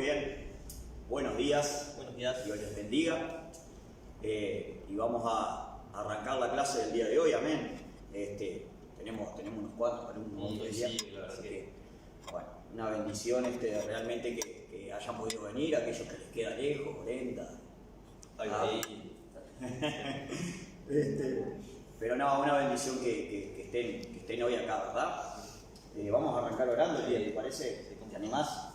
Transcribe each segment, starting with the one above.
Muy bien, buenos días. Buenos días. Dios les bendiga. Y vamos a arrancar la clase del día de hoy, amén. Tenemos unos cuantos alumnos hoy día, Sí, la verdad así que... bueno, una bendición realmente que hayan podido venir, aquellos que les queda lejos, Brenda. Ahí. Pero no, una bendición que estén hoy acá, ¿verdad? Vamos a arrancar orando, ¿te parece? ¿Te animás?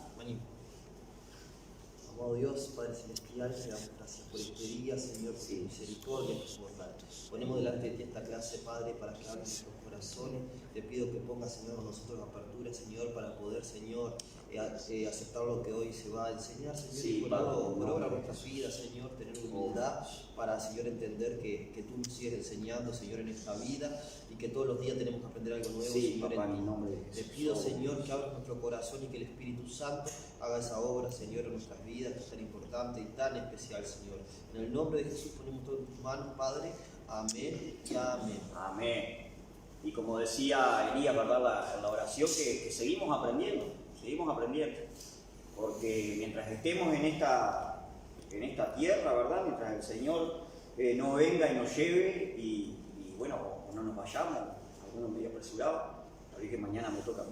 Amado Dios, Padre Celestial, te damos gracias por este día, Señor, por tu misericordia, por tu bondad. Ponemos delante de ti esta clase, Padre, para que hables nuestros corazones. Te pido que pongas, Señor, a nosotros apertura, Señor, para poder, Señor, aceptar lo que hoy se va a enseñar, Señor. Sí, y por obra nuestras vidas, Señor, tener humildad para, Señor, entender que tú nos sigues enseñando, Señor, en esta vida y que todos los días tenemos que aprender algo nuevo, Sí, Señor. papá, en el nombre de Te Jesús. pido, Señor, que abras nuestro corazón y que el Espíritu Santo haga esa obra, Señor, en nuestras vidas, que es tan importante y tan especial, Señor. En el nombre de Jesús ponemos todo en tus manos, Padre. Amén y amén. Amén. Y como decía Elías, ¿verdad? La oración que seguimos aprendiendo, porque mientras estemos en esta tierra, ¿verdad? Mientras el Señor no venga y nos lleve y bueno, o no nos vayamos, algunos medio apresurados, la que mañana me toca,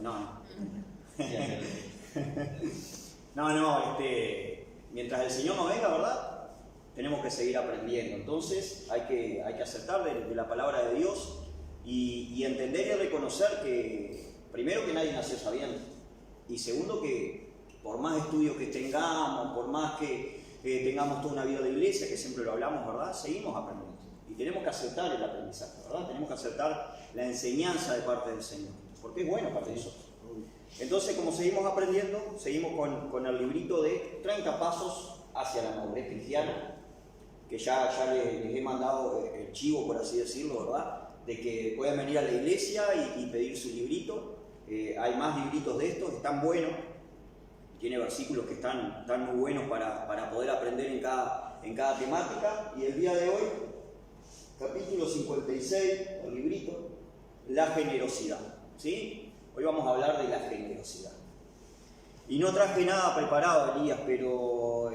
mientras el Señor no venga, ¿verdad? Tenemos que seguir aprendiendo. Entonces hay que aceptar de la palabra de Dios y entender y reconocer que, primero, que nadie nació sabiendo, y segundo, que por más estudios que tengamos, por más que tengamos toda una vida de iglesia, que siempre lo hablamos, ¿verdad? Seguimos aprendiendo y tenemos que aceptar el aprendizaje, ¿verdad? Tenemos que aceptar la enseñanza de parte del Señor, porque es bueno para nosotros. Entonces, como seguimos aprendiendo, seguimos con el librito de 30 pasos hacia la madurez cristiana, que ya les he mandado el chivo, por así decirlo, ¿verdad? De que pueden venir a la iglesia y pedir su librito. Hay más libritos de estos, están buenos, tiene versículos que están muy buenos para poder aprender en cada temática. Y el día de hoy, capítulo 56, el librito, la generosidad, ¿sí? Hoy vamos a hablar de la generosidad. Y no traje nada preparado, Elías, pero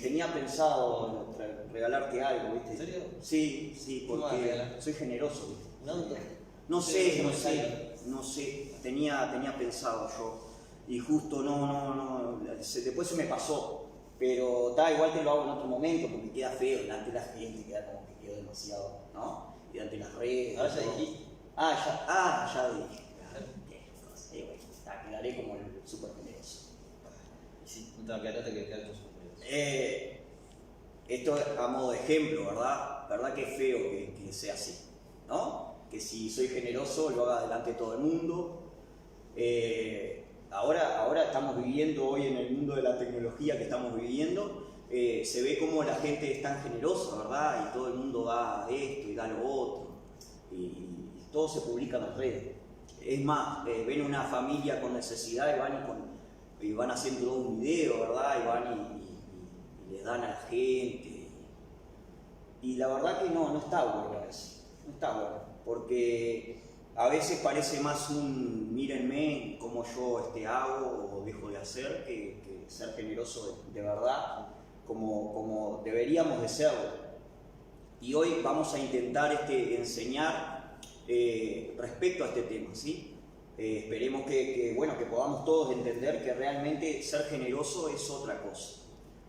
tenía pensado regalarte algo, ¿viste? ¿En serio? Sí, porque soy generoso, ¿viste? No sé, tenía pensado yo, y justo después se me pasó, pero igual te lo hago en otro momento, porque queda feo delante de la gente, queda como que quedó demasiado, ¿no? Y delante de las redes. Ahora ya dijiste. Ya dije. Quedaré como el súper generoso. Sí, no te va a quedar hasta que quedas con sus Esto a modo de ejemplo, ¿verdad que es feo que sea así, ¿no? Que si soy generoso lo haga delante de todo el mundo. Ahora estamos viviendo, hoy en el mundo de la tecnología que estamos viviendo, se ve como la gente es tan generosa, ¿verdad? Y todo el mundo da esto y da lo otro, y todo se publica en las redes. Es más, ven una familia con necesidad y van haciendo un video, ¿verdad? Y van y les dan a la gente. Y la verdad que no está bueno eso. No está bueno. Porque a veces parece más mírenme cómo yo hago o dejo de hacer que ser generoso de verdad como deberíamos de serlo. Y hoy vamos a intentar enseñar respecto a este tema, ¿sí? Esperemos que podamos todos entender que realmente ser generoso es otra cosa,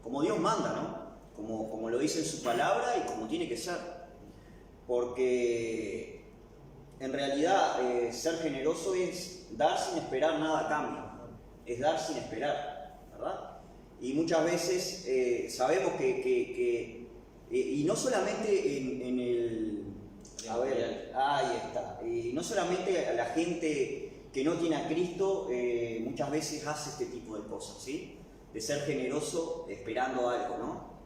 como Dios manda, ¿no? Como lo dice en su palabra y como tiene que ser, porque en realidad ser generoso es dar sin esperar nada a cambio, es dar sin esperar, ¿verdad? Y muchas veces sabemos que y no solamente en el... A ver, ahí está. Y no solamente a la gente que no tiene a Cristo muchas veces hace este tipo de cosas, ¿sí? De ser generoso esperando algo, ¿no?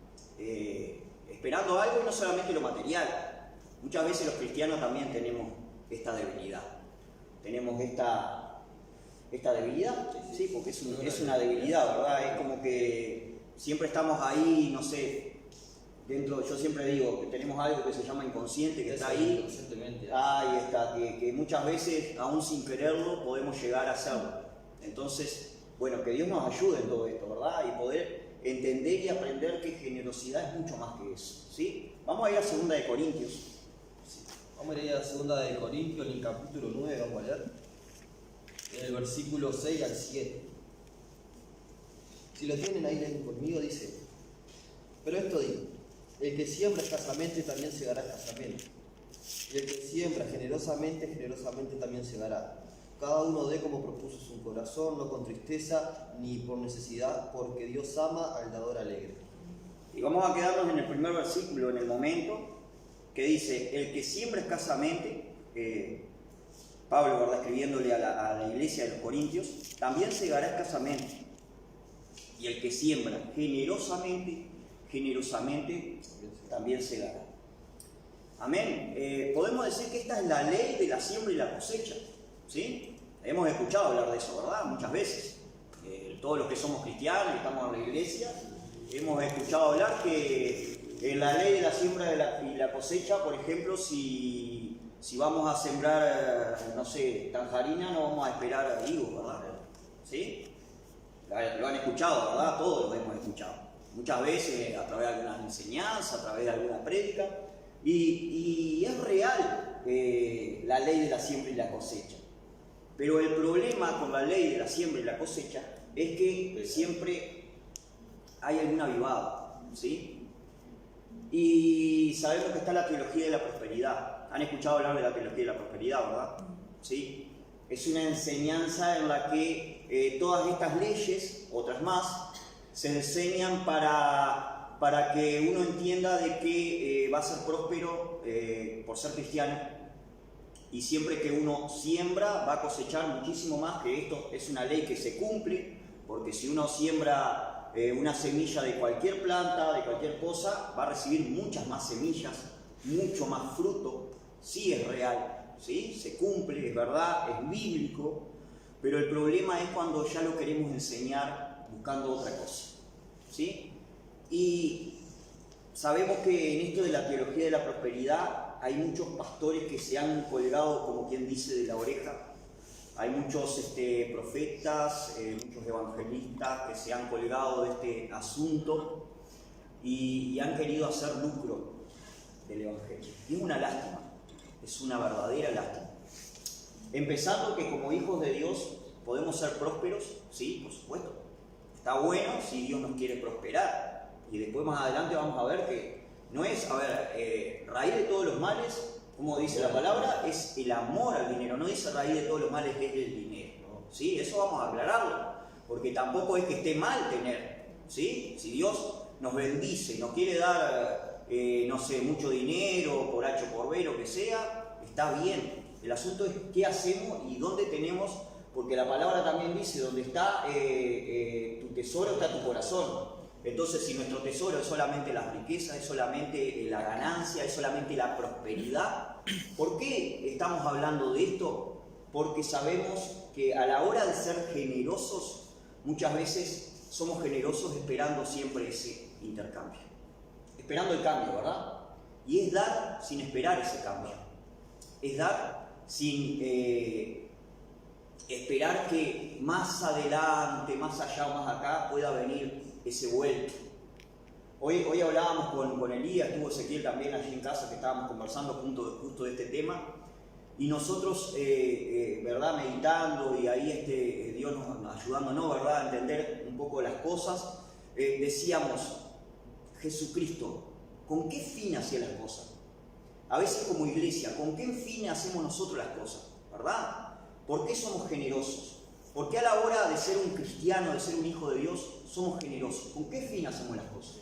Esperando algo y no solamente lo material. Muchas veces los cristianos también tenemos esta debilidad. Tenemos esta debilidad, sí, porque es una debilidad, ¿verdad? Es como que siempre estamos ahí, no sé... yo siempre digo que tenemos algo que se llama inconsciente, que está ahí. Ahí está, que muchas veces, aún sin quererlo, podemos llegar a hacerlo. Entonces, bueno, que Dios nos ayude en todo esto, ¿verdad? Y poder entender y aprender que generosidad es mucho más que eso, ¿sí? Vamos a ir a 2 de Corintios. Sí. Vamos a ir a 2 de Corintios, en el capítulo 9, vamos a leer, en el versículo 6 al 7. Si lo tienen ahí, leen conmigo, dice: pero esto digo, el que siembra escasamente también segará escasamente, y el que siembra generosamente, generosamente también segará. Cada uno dé como propuso su corazón, no con tristeza ni por necesidad, porque Dios ama al dador alegre. Y vamos a quedarnos en el primer versículo, en el momento, que dice: el que siembra escasamente, Pablo, ¿verdad?, escribiéndole a la iglesia de los Corintios, también segará escasamente. Y el que siembra generosamente, generosamente también segará. Amén. Podemos decir que esta es la ley de la siembra y la cosecha, ¿sí? Hemos escuchado hablar de eso, ¿verdad? Muchas veces. Todos los que somos cristianos y estamos en la iglesia, hemos escuchado hablar que en la ley de la siembra y la cosecha, por ejemplo, si vamos a sembrar, no sé, tangerina, no vamos a esperar higos, ¿verdad? ¿Sí? Lo han escuchado, ¿verdad? Todos lo hemos escuchado. Muchas veces a través de algunas enseñanzas, a través de alguna prédica. Y es real la ley de la siembra y la cosecha. Pero el problema con la ley de la siembra y la cosecha es que siempre hay algún avivado, ¿sí? Y sabemos que está la teología de la prosperidad. Han escuchado hablar de la teología de la prosperidad, ¿verdad? ¿Sí? Es una enseñanza en la que todas estas leyes, otras más, se enseñan para que uno entienda de que va a ser próspero por ser cristiano. Y siempre que uno siembra, va a cosechar muchísimo más, que esto es una ley que se cumple, porque si uno siembra una semilla de cualquier planta, de cualquier cosa, va a recibir muchas más semillas, mucho más fruto. Sí, es real, ¿sí? Se cumple, es verdad, es bíblico, pero el problema es cuando ya lo queremos enseñar buscando otra cosa, ¿sí? Y sabemos que en esto de la teología de la prosperidad hay muchos pastores que se han colgado, como quien dice, de la oreja. Hay muchos profetas, muchos evangelistas que se han colgado de este asunto y han querido hacer lucro del evangelio. Y es una lástima, es una verdadera lástima. Empezando que como hijos de Dios podemos ser prósperos, sí, por supuesto. Está bueno si Dios nos quiere prosperar. Y después más adelante vamos a ver que no es, raíz de todos los males, como dice la palabra, es el amor al dinero. No dice raíz de todos los males es el dinero, ¿sí? Eso vamos a aclararlo, porque tampoco es que esté mal tener, ¿sí? Si Dios nos bendice, nos quiere dar, no sé, mucho dinero, por H o por B, lo que sea, está bien. El asunto es qué hacemos y dónde tenemos, porque la palabra también dice, donde está tu tesoro está tu corazón. Entonces, si nuestro tesoro es solamente las riquezas, es solamente la ganancia, es solamente la prosperidad, ¿por qué estamos hablando de esto? Porque sabemos que a la hora de ser generosos, muchas veces somos generosos esperando siempre ese intercambio. Esperando el cambio, ¿verdad? Y es dar sin esperar ese cambio. Es dar sin esperar que más adelante, más allá o más acá pueda venir ese vuelto. Hoy hablábamos con Elías, estuvo Ezequiel también allí en casa, que estábamos conversando justo de este tema, y nosotros, ¿verdad?, meditando y ahí Dios nos ayudándonos, ¿verdad?, a entender un poco las cosas, decíamos, Jesucristo, ¿con qué fin hacía las cosas? A veces como iglesia, ¿con qué fin hacemos nosotros las cosas? ¿Verdad? ¿Por qué somos generosos? ¿Por qué a la hora de ser un cristiano, de ser un hijo de Dios, somos generosos? ¿Con qué fin hacemos las cosas?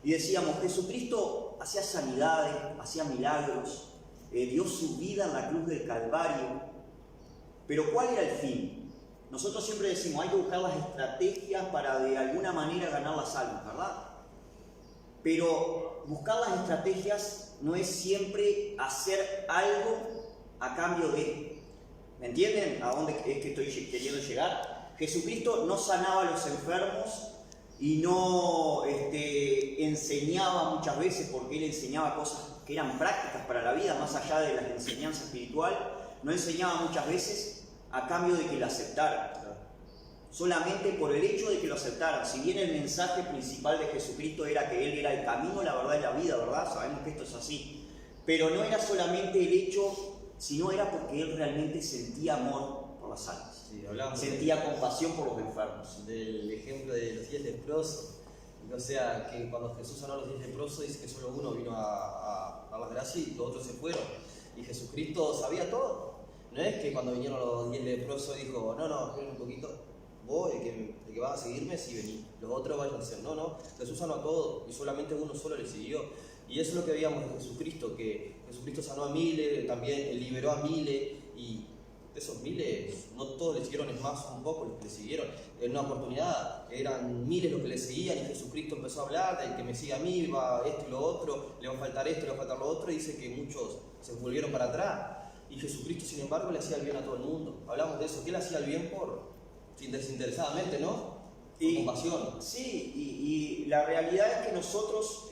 Y decíamos, Jesucristo hacía sanidades, hacía milagros, dio su vida en la cruz del Calvario. Pero ¿cuál era el fin? Nosotros siempre decimos, hay que buscar las estrategias para de alguna manera ganar las almas, ¿verdad? Pero buscar las estrategias no es siempre hacer algo a cambio de... ¿Me entienden a dónde es que estoy queriendo llegar? Jesucristo no sanaba a los enfermos y no enseñaba muchas veces, porque Él enseñaba cosas que eran prácticas para la vida, más allá de la enseñanza espiritual. No enseñaba muchas veces a cambio de que la aceptaran. solamente por el hecho de que lo aceptaran. Si bien el mensaje principal de Jesucristo era que Él era el camino, la verdad y la vida, ¿verdad? Sabemos que esto es así. Pero no era solamente el hecho, sino era porque Él realmente sentía amor por las almas. Sí, Sentía compasión por los enfermos. Del ejemplo de los 10 leprosos. O sea, que cuando Jesús sanó a los 10 leprosos, dice que solo uno vino a dar la gracia y los otros se fueron. Y Jesucristo sabía todo. No es que cuando vinieron los 10 leprosos dijo, no, esperen un poquito, vos, el que vas a seguirme, sí vení. Los otros vayan a hacer. No, Jesús sanó a todos y solamente uno solo le siguió. Y eso es lo que veíamos de Jesucristo, que Jesucristo sanó a miles, también liberó a miles, y de esos miles, no todos le siguieron, es más, son pocos los que le siguieron. En una oportunidad eran miles los que le seguían y Jesucristo empezó a hablar de que me siga a mí, va esto y lo otro, le va a faltar esto, le va a faltar lo otro, y dice que muchos se volvieron para atrás. Y Jesucristo, sin embargo, le hacía el bien a todo el mundo. Hablamos de eso, que él hacía el bien desinteresadamente, ¿no? Con compasión. Sí, y la realidad es que nosotros,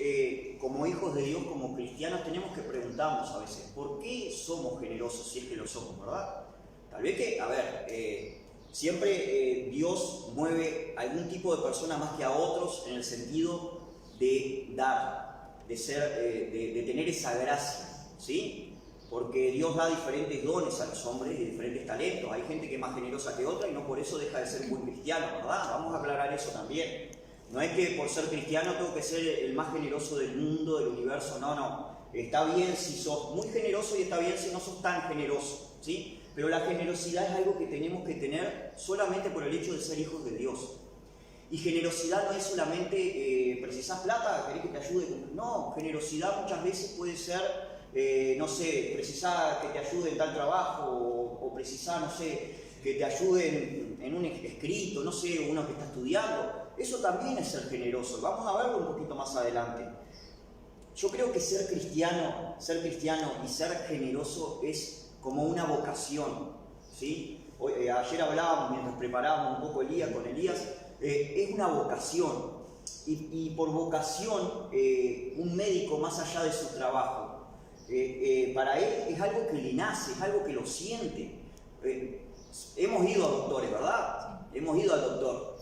como hijos de Dios, como cristianos, tenemos que preguntarnos a veces, ¿por qué somos generosos si es que lo somos, verdad? Tal vez que, siempre Dios mueve a algún tipo de persona más que a otros en el sentido de dar, de tener esa gracia, ¿sí? Porque Dios da diferentes dones a los hombres y diferentes talentos. Hay gente que es más generosa que otra y no por eso deja de ser un buen cristiano, ¿verdad? Vamos a aclarar eso también. No es que por ser cristiano tengo que ser el más generoso del mundo, del universo, no. Está bien si sos muy generoso y está bien si no sos tan generoso, ¿sí? Pero la generosidad es algo que tenemos que tener solamente por el hecho de ser hijos de Dios. Y generosidad no es solamente, precisás plata, querés que te ayude. No, generosidad muchas veces puede ser... precisar que te ayude en tal trabajo o precisar, que te ayude en un escrito, uno que está estudiando. Eso también es ser generoso. Vamos a verlo un poquito más adelante. Yo creo que ser cristiano y ser generoso es como una vocación, ¿sí? Ayer hablábamos, mientras preparábamos un poco con Elías, es una vocación. Y por vocación, un médico, más allá de su trabajo, para él es algo que le nace, es algo que lo siente. Hemos ido a doctores, ¿verdad? Hemos ido al doctor.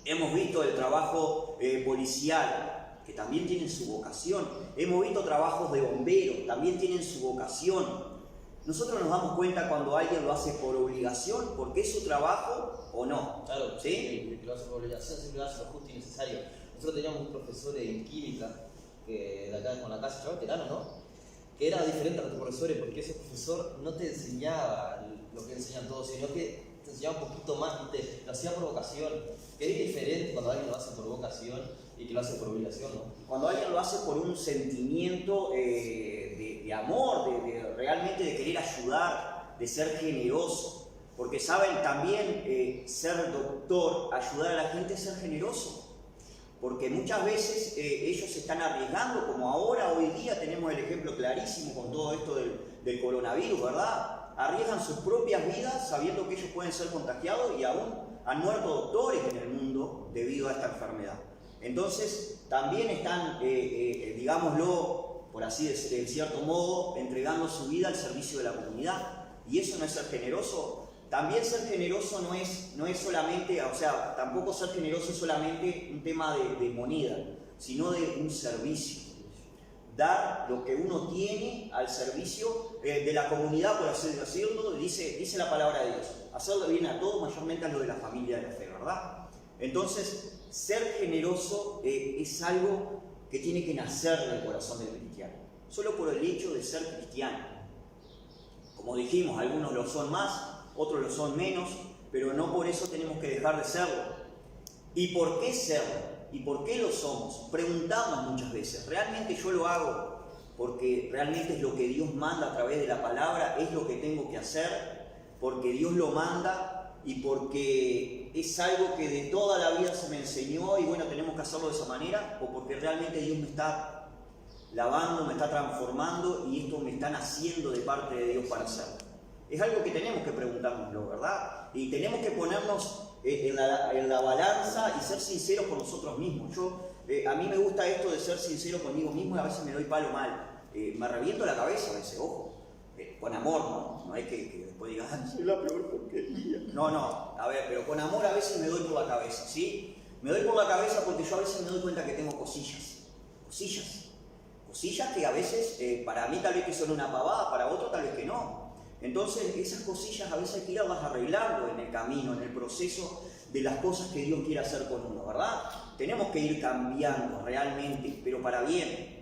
Hemos visto el trabajo policial, que también tienen su vocación. Hemos visto trabajos de bomberos, también tienen su vocación. Nosotros nos damos cuenta cuando alguien lo hace por obligación, porque es su trabajo o no. Claro, ¿sí? El que lo hace por obligación siempre lo hace lo justo y necesario. Nosotros teníamos un profesor en química, que de acá con la casa, ya veterano, ¿no? Que era diferente a los profesores, porque ese profesor no te enseñaba lo que enseñan todos, sino que te enseñaba un poquito más, lo hacía por vocación, que es diferente cuando alguien lo hace por vocación y que lo hace por obligación, ¿no? Cuando alguien lo hace por un sentimiento de amor, realmente de querer ayudar, de ser generoso, porque saben también ser doctor, ayudar a la gente es ser generoso. Porque muchas veces ellos se están arriesgando, como ahora, hoy día tenemos el ejemplo clarísimo con todo esto del coronavirus, ¿verdad? Arriesgan sus propias vidas sabiendo que ellos pueden ser contagiados y aún han muerto doctores en el mundo debido a esta enfermedad. Entonces, también están, digámoslo, por así decirlo, en cierto modo, entregando su vida al servicio de la comunidad. Y eso no es ser generoso. También ser generoso no es solamente, tampoco ser generoso es solamente un tema de moneda, sino de un servicio. Dar lo que uno tiene al servicio de la comunidad, por así decirlo, dice la palabra de Dios. Hacerle bien a todos, mayormente a lo de la familia de la fe, ¿verdad? Entonces, ser generoso es algo que tiene que nacer del corazón del cristiano, solo por el hecho de ser cristiano. Como dijimos, algunos lo son más, otros lo son menos, pero no por eso tenemos que dejar de serlo. ¿Y por qué serlo? ¿Y por qué lo somos? Preguntamos muchas veces, ¿realmente yo lo hago porque realmente es lo que Dios manda a través de la palabra? ¿Es lo que tengo que hacer? ¿Porque Dios lo manda y porque es algo que de toda la vida se me enseñó y bueno, tenemos que hacerlo de esa manera? ¿O porque realmente Dios me está lavando, me está transformando y esto me está naciendo de parte de Dios para hacerlo? Es algo que tenemos que preguntárnoslo, ¿verdad? Y tenemos que ponernos en la balanza y ser sinceros con nosotros mismos. A mí me gusta esto de ser sincero conmigo mismo y a veces me doy palo mal. Me reviento la cabeza a veces, ojo. con amor, ¿no? No es que después digas, ¡ay, soy la peor porquería! No, a ver, pero con amor a veces me doy por la cabeza, ¿sí? Me doy por la cabeza porque yo a veces me doy cuenta que tengo cosillas que a veces, para mí tal vez que son una pavada, para otro tal vez que no. Entonces esas cosillas a veces hay que irlas arreglando en el camino, en el proceso de las cosas que Dios quiere hacer con uno, ¿verdad? Tenemos que ir cambiando realmente, pero para bien.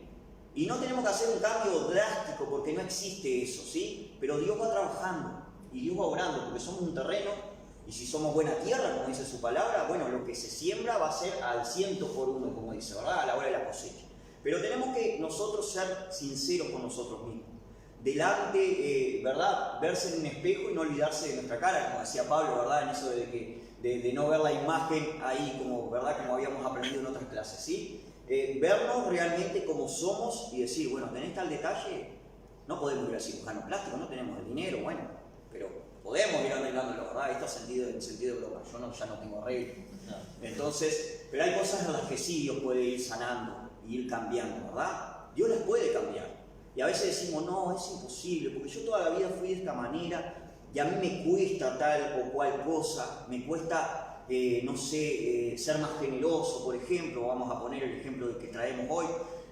Y no tenemos que hacer un cambio drástico porque no existe eso, ¿sí? Pero Dios va trabajando y Dios va obrando porque somos un terreno y si somos buena tierra, como dice su palabra, bueno, lo que se siembra va a ser al 100 por 1, como dice, ¿verdad? A la hora de la cosecha. Pero tenemos que nosotros ser sinceros con nosotros mismos. Delante, ¿verdad? Verse en un espejo y no olvidarse de nuestra cara, como decía Pablo, ¿verdad? En eso de no ver la imagen ahí, como, ¿verdad? Como habíamos aprendido en otras clases, ¿sí? Vernos realmente como somos y decir, bueno, ¿tenés tal detalle? No podemos ir al cirujano plástico, no tenemos el dinero, bueno, pero podemos ir arreglándolo, ¿verdad? Esto en sentido de broma, yo ya no tengo arreglo. Entonces, pero hay cosas en las que sí Dios puede ir sanando y ir cambiando, ¿verdad? Dios las puede cambiar. Y a veces decimos, no, es imposible, porque yo toda la vida fui de esta manera y a mí me cuesta tal o cual cosa, me cuesta, no sé, ser más generoso, por ejemplo, vamos a poner el ejemplo que traemos hoy,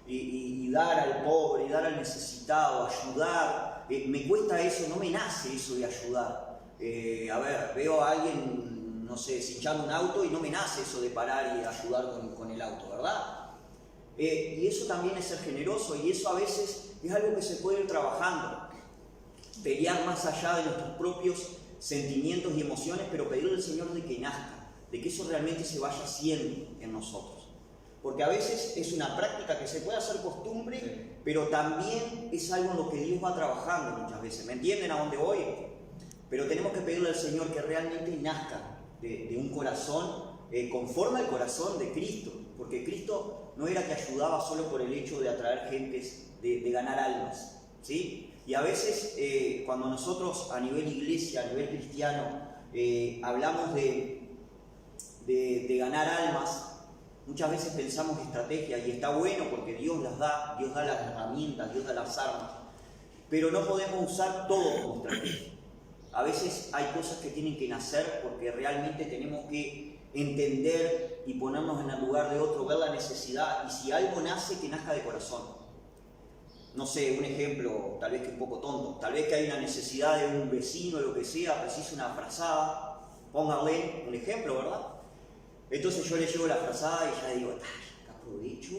y dar al pobre, y dar al necesitado, ayudar, me cuesta eso, no me nace eso de ayudar. A ver, veo a alguien, no sé, cinchando un auto y no me nace eso de parar y ayudar con el auto, ¿verdad? Y eso también es ser generoso y eso a veces es algo que se puede ir trabajando. Pelear más allá de nuestros propios sentimientos y emociones, pero pedirle al Señor de que nazca, de que eso realmente se vaya haciendo en nosotros. Porque a veces es una práctica que se puede hacer costumbre, sí, pero también es algo en lo que Dios va trabajando muchas veces. ¿Me entienden a dónde voy? Pero tenemos que pedirle al Señor que realmente nazca de un corazón conforme al corazón de Cristo, porque Cristo no era que ayudaba solo por el hecho de atraer gentes, de ganar almas, ¿sí? Y a veces cuando nosotros a nivel iglesia, a nivel cristiano, hablamos de ganar almas, muchas veces pensamos estrategias y está bueno porque Dios las da, Dios da las herramientas, Dios da las armas, pero no podemos usar todo como estrategia. A veces hay cosas que tienen que nacer porque realmente tenemos que entender y ponernos en el lugar de otro, ver la necesidad y si algo nace, que nazca de corazón. No sé, un ejemplo, tal vez que un poco tonto, tal vez que hay una necesidad de un vecino, lo que sea, precisa una frazada, póngale un ejemplo, ¿verdad? Entonces yo le llevo la frazada y ya digo, acá aprovecho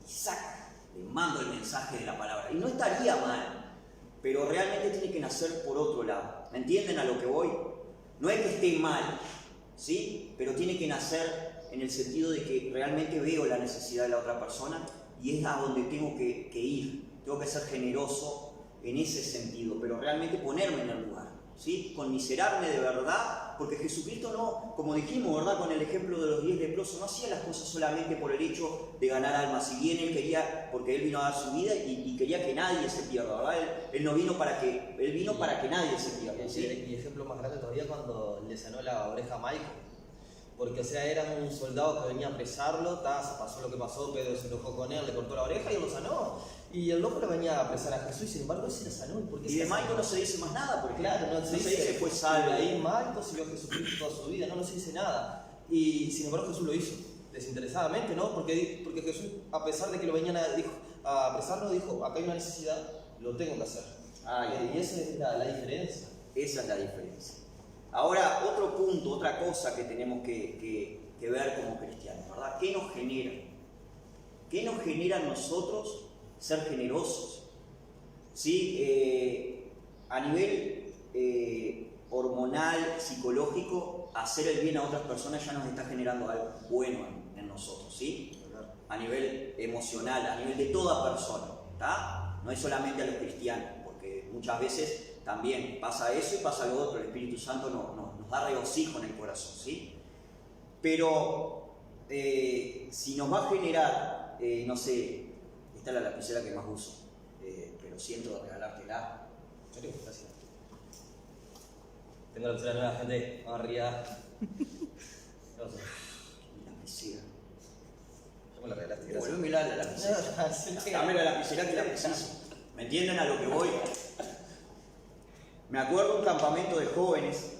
y saca, le mando el mensaje de la palabra. Y no estaría mal, pero realmente tiene que nacer por otro lado. ¿Me entienden a lo que voy? No es que esté mal, ¿sí? Pero tiene que nacer en el sentido de que realmente veo la necesidad de la otra persona y es a donde tengo que ir. Tengo que ser generoso en ese sentido, pero realmente ponerme en el lugar, ¿sí? Conmiserarme de verdad, porque Jesucristo no, como dijimos, ¿verdad? Con el ejemplo de los 10 leprosos, no hacía las cosas solamente por el hecho de ganar almas, si bien Él quería, porque Él vino a dar su vida y quería que nadie se pierda, ¿verdad? Él no vino Él vino para que nadie se pierda, ¿sí? Y ejemplo más grande todavía cuando le sanó la oreja a Michael, porque o sea, era un soldado que venía a apresarlo, pasó lo que pasó, Pedro se enojó con él, le cortó la oreja y él lo sanó. Y el loco le venía a apresar a Jesús y sin embargo él se la sanó. Y de Michael no se dice más nada, porque claro, no se dice fue salvo. Ahí Michael siguió a Jesucristo toda su vida, no se dice nada. Y sin embargo Jesús lo hizo, desinteresadamente, ¿no? Porque Jesús, a pesar de que lo venían a apresarlo, dijo, acá hay una necesidad, lo tengo que hacer. Y esa es la diferencia. Esa es la diferencia. Ahora, otro punto, otra cosa que tenemos que ver como cristianos, ¿verdad? ¿Qué nos genera? ¿Qué nos genera en nosotros ser generosos? ¿Sí? A nivel hormonal, psicológico, hacer el bien a otras personas ya nos está generando algo bueno en nosotros, ¿sí? A nivel emocional, a nivel de toda persona, ¿tá? No es solamente a los cristianos, porque muchas veces también pasa eso y pasa lo otro, el Espíritu Santo nos da regocijo en el corazón, ¿sí? Pero si nos va a generar, no sé, esta es la lapicera que más uso, pero siento regalártela. ¿En serio? Gracias. Tengo la lapicera nueva, gente, vamos arriba. Lapicera. Yo me la regalaste, gracias. Volví a mirar la lapicera. Dame la lapicera que la preciso. ¿Me entienden a lo que voy? Me acuerdo de un campamento de jóvenes,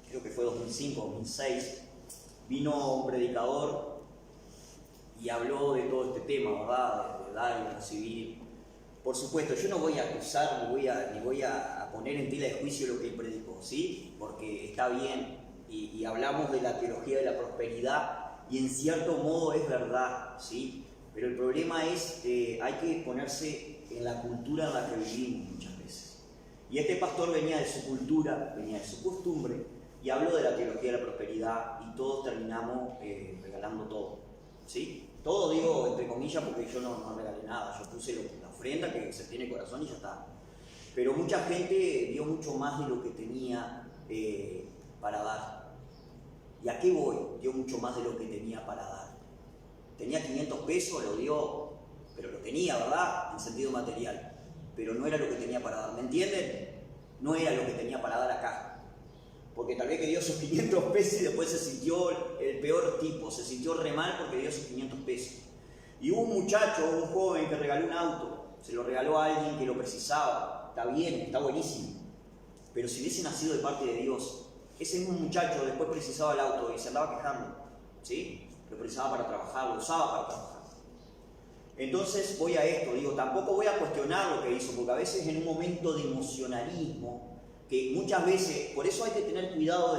creo que fue 2005, 2006, vino un predicador y habló de todo este tema, ¿verdad? De dar y de recibir. Por supuesto, yo no voy a acusar ni voy a poner en tela de juicio lo que él predicó, ¿sí? Porque está bien y hablamos de la teología de la prosperidad y en cierto modo es verdad, ¿sí? Pero el problema es que hay que ponerse en la cultura en la que vivimos muchas veces. Y este pastor venía de su cultura, venía de su costumbre y habló de la teología de la prosperidad y todos terminamos regalando todo, ¿sí? Todo digo entre comillas porque yo no regalé nada, yo puse la ofrenda que se tiene corazón y ya está. Pero mucha gente dio mucho más de lo que tenía para dar. ¿Y a qué voy? Dio mucho más de lo que tenía para dar. Tenía 500 pesos, lo dio, pero lo tenía, ¿verdad? En sentido material. Pero no era lo que tenía para dar, ¿me entienden? No era lo que tenía para dar acá. Porque tal vez que dio sus 500 pesos y después se sintió el peor tipo, se sintió re mal porque dio sus 500 pesos. Y hubo un muchacho, un joven que regaló un auto, se lo regaló a alguien que lo precisaba, está bien, está buenísimo. Pero si hubiese nacido de parte de Dios, ese mismo muchacho después precisaba el auto y se andaba quejando, ¿sí? Lo precisaba para trabajar, lo usaba para trabajar. Entonces voy a esto, digo, tampoco voy a cuestionar lo que hizo, porque a veces en un momento de emocionalismo, que muchas veces, por eso hay que tener cuidado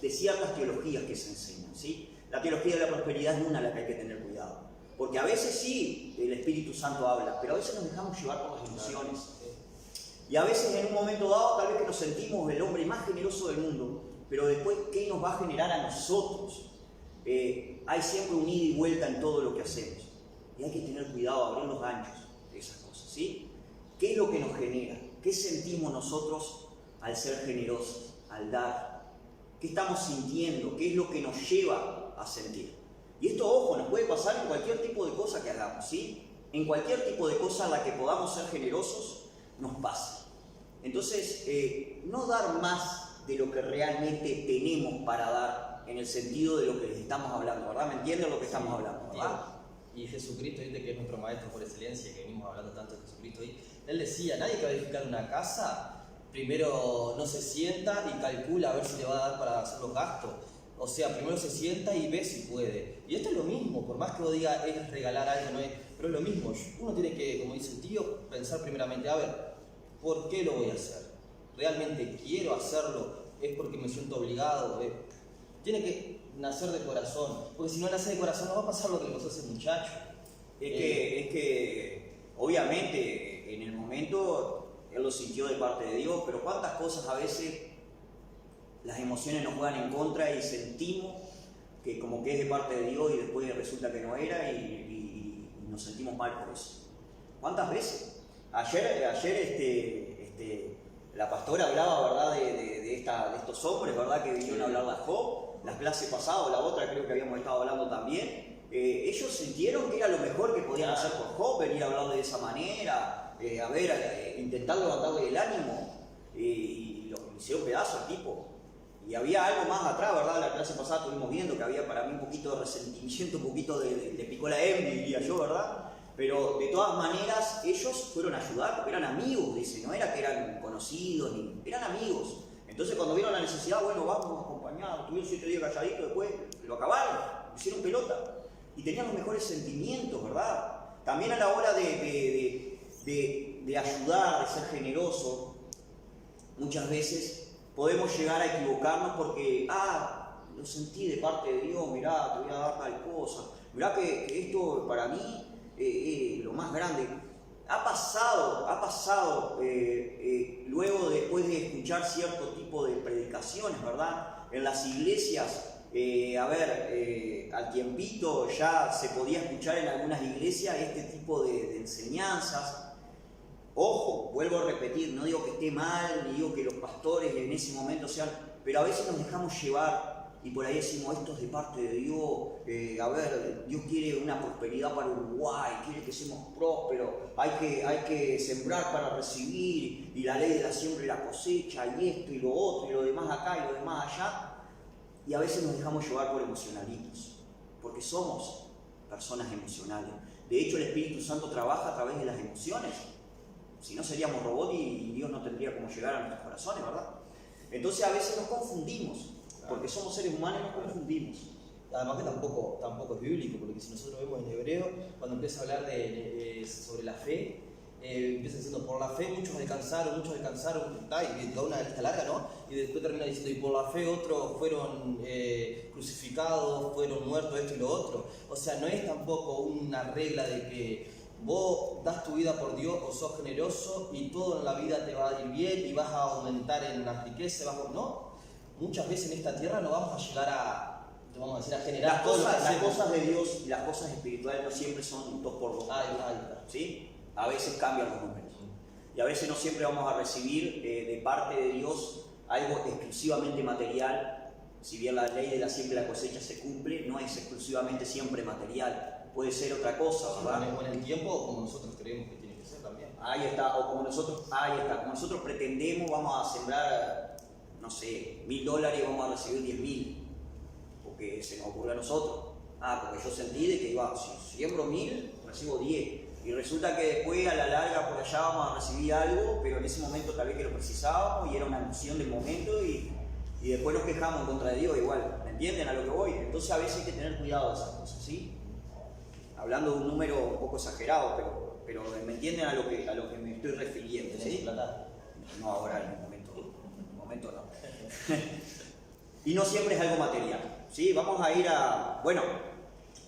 de ciertas teologías que se enseñan, ¿sí? La teología de la prosperidad es una a la que hay que tener cuidado, porque a veces sí el Espíritu Santo habla, pero a veces nos dejamos llevar por las emociones. Y a veces en un momento dado, tal vez que nos sentimos el hombre más generoso del mundo, pero después, ¿qué nos va a generar a nosotros? Hay siempre un ida y vuelta en todo lo que hacemos. Y hay que tener cuidado, abrir los ganchos de esas cosas, ¿sí? ¿Qué es lo que nos genera? ¿Qué sentimos nosotros al ser generosos, al dar? ¿Qué estamos sintiendo? ¿Qué es lo que nos lleva a sentir? Y esto, ojo, nos puede pasar en cualquier tipo de cosa que hagamos, ¿sí? En cualquier tipo de cosa en la que podamos ser generosos, nos pasa. Entonces, no dar más de lo que realmente tenemos para dar, en el sentido de lo que les estamos hablando, ¿verdad? ¿Me entienden lo que estamos hablando, verdad? Y Jesucristo, ¿viste? Que es nuestro maestro por excelencia, que venimos hablando tanto de Jesucristo hoy, él decía, nadie que va a edificar una casa, primero no se sienta y calcula a ver si le va a dar para hacer los gastos. O sea, primero se sienta y ve si puede. Y esto es lo mismo, por más que uno diga es regalar algo, no es, pero es lo mismo. Uno tiene que, como dice el tío, pensar primeramente, a ver, ¿por qué lo voy a hacer? ¿Realmente quiero hacerlo? ¿Es porque me siento obligado? Tiene que nacer de corazón, porque si no nace de corazón no va a pasar lo que le pasó a ese muchacho. Es que obviamente en el momento él lo sintió de parte de Dios, pero cuántas cosas a veces las emociones nos juegan en contra y sentimos que como que es de parte de Dios y después resulta que no era y nos sentimos mal por eso. ¿Cuántas veces? Ayer la pastora hablaba, ¿verdad? De estos hombres, ¿verdad? Que vinieron a hablar de Job. La clase pasada, la otra creo que habíamos estado hablando también. Ellos sintieron que era lo mejor que podían hacer por Job, venir a hablar de esa manera, intentar levantarle el ánimo y lo hicieron pedazo al tipo. Y había algo más atrás, ¿verdad? La clase pasada estuvimos viendo que había para mí un poquito de resentimiento, un poquito le picó la envidia, diría yo, ¿verdad? Pero de todas maneras ellos fueron a ayudar porque eran amigos, dice, no era que eran conocidos, eran amigos. Entonces cuando vieron la necesidad, bueno, vamos a acompañar, tuvieron 7 días calladitos, después lo acabaron, hicieron pelota. Y tenían los mejores sentimientos, ¿verdad? También a la hora de ayudar, de ser generoso, muchas veces podemos llegar a equivocarnos porque, lo sentí de parte de Dios, mirá, te voy a dar tal cosa, mirá que esto para mí lo más grande. Ha pasado luego después de escuchar cierto tipo de predicaciones, ¿verdad? En las iglesias, al tiempito ya se podía escuchar en algunas iglesias este tipo de enseñanzas. Ojo, vuelvo a repetir, no digo que esté mal, ni digo que los pastores en ese momento sean, pero a veces nos dejamos llevar y por ahí decimos, esto es de parte de Dios, Dios quiere una prosperidad para Uruguay, quiere que seamos prósperos, hay que sembrar para recibir, y la ley de la siembra y la cosecha, y esto y lo otro, y lo demás acá y lo demás allá, y a veces nos dejamos llevar por emocionalitos, porque somos personas emocionales. De hecho, el Espíritu Santo trabaja a través de las emociones. si no seríamos robots y Dios no tendría cómo llegar a nuestros corazones, ¿verdad? Entonces a veces nos confundimos, porque somos seres humanos y nos confundimos. Además que tampoco es bíblico, porque si nosotros vemos en Hebreo, cuando empieza a hablar sobre la fe, empieza diciendo, por la fe muchos alcanzaron, y da una lista larga, ¿no? Y después termina diciendo, y por la fe otros fueron crucificados, fueron muertos, esto y lo otro. O sea, no es tampoco una regla de que vos das tu vida por Dios o sos generoso y todo en la vida te va a ir bien y vas a aumentar en la riqueza, no. Muchas veces en esta tierra no vamos a llegar a generar las cosas de Dios y las cosas espirituales no siempre son 2 por 2. ¿Sí? A veces cambian los números. Y a veces no siempre vamos a recibir de parte de Dios algo exclusivamente material. Si bien la ley de la siembra y la cosecha se cumple, no es exclusivamente siempre material. Puede ser otra cosa, ¿verdad? O en el tiempo, como nosotros creemos que tiene que ser también. Ahí está, o como nosotros pretendemos, vamos a sembrar, no sé, $1.000 y vamos a recibir 10.000. Porque se nos ocurrió a nosotros. Porque yo sentí de que si siembro 1.000, recibo 10. Y resulta que después a la larga por allá vamos a recibir algo, pero en ese momento tal vez que lo precisábamos y era una emoción del momento y después nos quejamos en contra de Dios igual. ¿Me entienden a lo que voy? Entonces a veces hay que tener cuidado de esas cosas, ¿sí? Hablando de un número un poco exagerado, pero ¿me entienden a lo que me estoy refiriendo? ¿Sí? No ahora en el momento no. Y no siempre es algo material, ¿sí? Vamos a ir